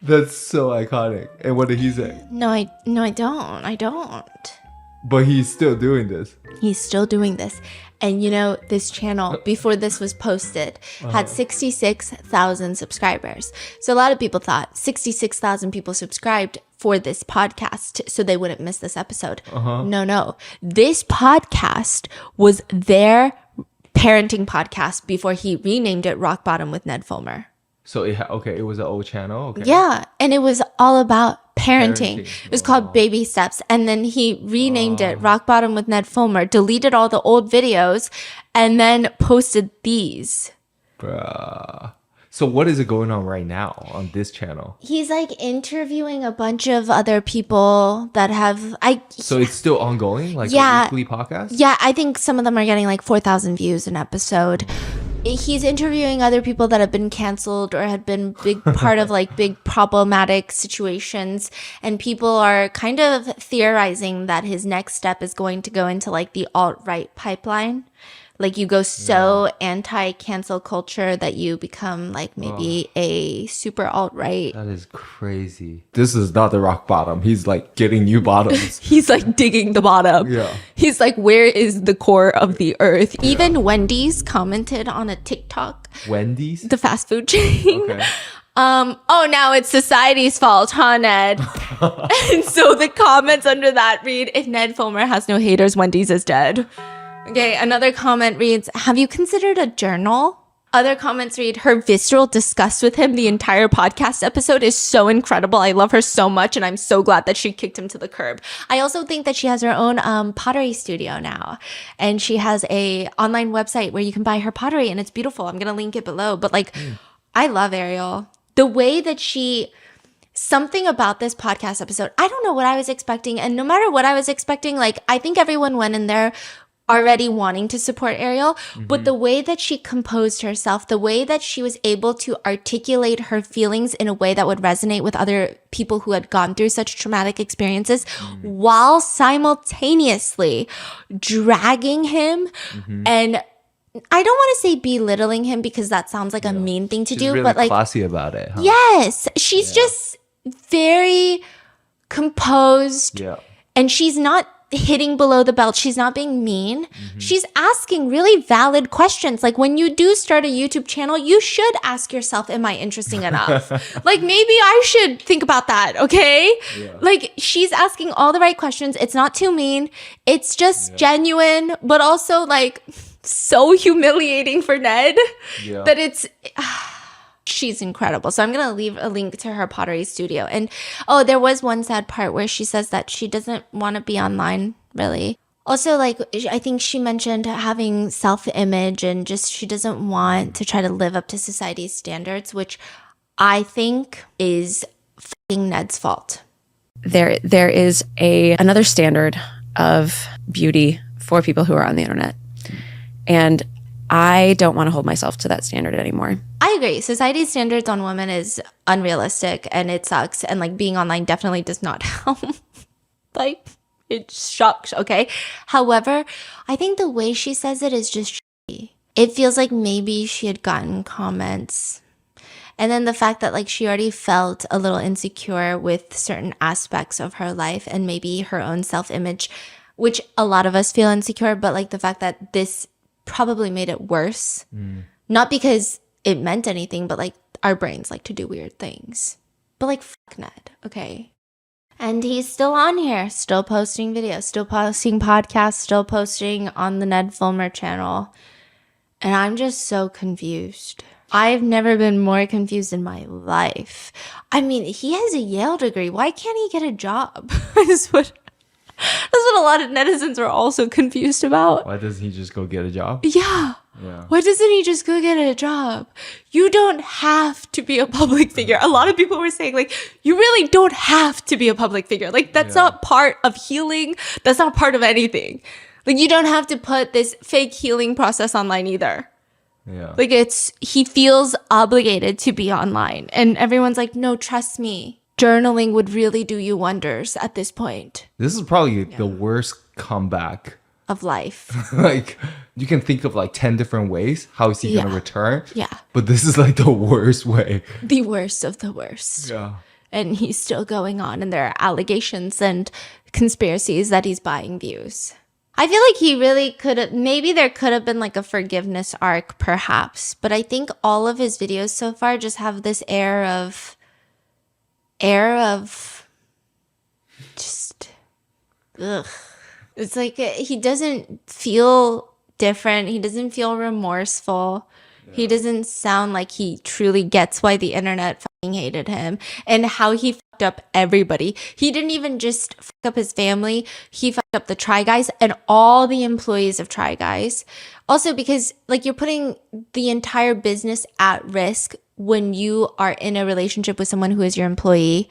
That's so iconic. And what did he say? No, I don't. I don't. But he's still doing this. He's still doing this. And this channel, before this was posted, had 66,000 subscribers. So a lot of people thought 66,000 people subscribed for this podcast so they wouldn't miss this episode. No. This podcast was their parenting podcast before he renamed it Rock Bottom with Ned Fulmer. So it was an old channel. Okay. Yeah, and it was all about parenting. It was called Baby Steps, and then he renamed it Rock Bottom with Ned Fulmer, deleted all the old videos, and then posted these. Bruh. So what is it going on right now on this channel? He's like interviewing a bunch of other people that have So it's still ongoing, like a weekly podcast? Yeah, I think some of them are getting like 4,000 views an episode. He's interviewing other people that have been canceled or had been big part of like big problematic situations, and people are kind of theorizing that his next step is going to go into like the alt-right pipeline. Like you go so anti-cancel culture that you become like maybe a super alt-right. That is crazy. This is not the rock bottom. He's like getting new bottoms. He's like digging the bottom. Yeah. He's like, where is the core of the earth? Yeah. Even Wendy's commented on a TikTok. Wendy's? The fast food chain. Okay. Now it's society's fault, huh, Ned? And so the comments under that read, if Ned Fulmer has no haters, Wendy's is dead. Okay, another comment reads, have you considered a journal? Other comments read, her visceral disgust with him the entire podcast episode is so incredible. I love her so much, and I'm so glad that she kicked him to the curb. I also think that she has her own pottery studio now, and she has a online website where you can buy her pottery, and it's beautiful. I'm going to link it below. But I love Ariel. The way that she something about this podcast episode, I don't know what I was expecting. And no matter what I was expecting, like, I think everyone went in there already wanting to support Ariel, but the way that she composed herself, the way that she was able to articulate her feelings in a way that would resonate with other people who had gone through such traumatic experiences, while simultaneously dragging him and I don't want to say belittling him because that sounds like a mean thing to do, really but like classy about it. Huh? Yes, she's just very composed, and she's not hitting below the belt. She's not being mean. She's asking really valid questions. Like, when you do start a YouTube channel, you should ask yourself, am I interesting enough? Like, maybe I should think about that, okay? Like, she's asking all the right questions. It's not too mean. It's just genuine, but also like so humiliating for Ned that it's... She's incredible. So I'm going to leave a link to her pottery studio. And there was one sad part where she says that she doesn't want to be online, really. Also, like, I think she mentioned having self-image and just she doesn't want to try to live up to society's standards, which I think is fucking Ned's fault. There is another standard of beauty for people who are on the internet. And I don't want to hold myself to that standard anymore. I agree. Society's standards on women is unrealistic and it sucks. And like being online definitely does not help. Like, it sucks, okay? However, I think the way she says it is just shitty. It feels like maybe she had gotten comments. And then the fact that like she already felt a little insecure with certain aspects of her life and maybe her own self-image, which a lot of us feel insecure, but like the fact that this probably made it worse. Not because it meant anything, but like our brains like to do weird things. But like, fuck Ned, okay? And he's still on here, still posting videos, still posting podcasts, still posting on the Ned Fulmer channel. And I'm just so confused. I've never been more confused in my life. I mean, he has a Yale degree. Why can't he get a job? That's what a lot of netizens are also confused about. Why doesn't he just go get a job? Yeah. Why doesn't he just go get a job? You don't have to be a public figure. A lot of people were saying, like, you really don't have to be a public figure. Like, that's not part of healing. That's not part of anything. Like, you don't have to put this fake healing process online either. Like, he feels obligated to be online. And everyone's like, no, trust me. Journaling would really do you wonders at this point. This is probably the worst comeback of life. Like, you can think of like 10 different ways. How is he going to return? Yeah. But this is like the worst way. The worst of the worst. Yeah. And he's still going on, and there are allegations and conspiracies that he's buying views. I feel like he really could have, maybe there could have been like a forgiveness arc perhaps, but I think all of his videos so far just have this air of just, ugh. It's like he doesn't feel different. He doesn't feel remorseful. He doesn't sound like he truly gets why the internet fucking hated him and how he fucked up everybody. He didn't even just fuck up his family. He fucked up the Try Guys and all the employees of Try Guys. Also because like you're putting the entire business at risk when you are in a relationship with someone who is your employee.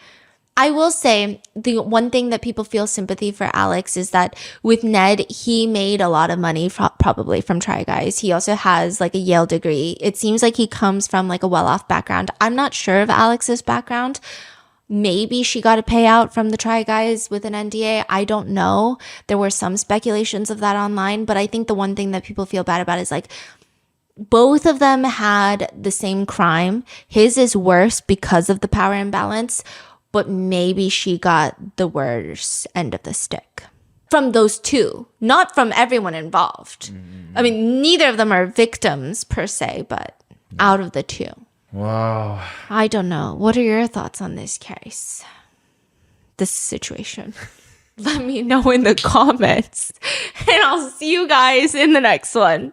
I will say the one thing that people feel sympathy for Alex is that with Ned, he made a lot of money probably from Try Guys. He also has like a Yale degree. It seems like he comes from like a well-off background. I'm not sure of Alex's background. Maybe she got a payout from the Try Guys with an NDA. I don't know. There were some speculations of that online, but I think the one thing that people feel bad about is like, both of them had the same crime. His is worse because of the power imbalance, but maybe she got the worst end of the stick from those two, not from everyone involved. I mean, neither of them are victims per se, but out of the two. Wow. I don't know. What are your thoughts on this case? This situation? Let me know in the comments. And I'll see you guys in the next one.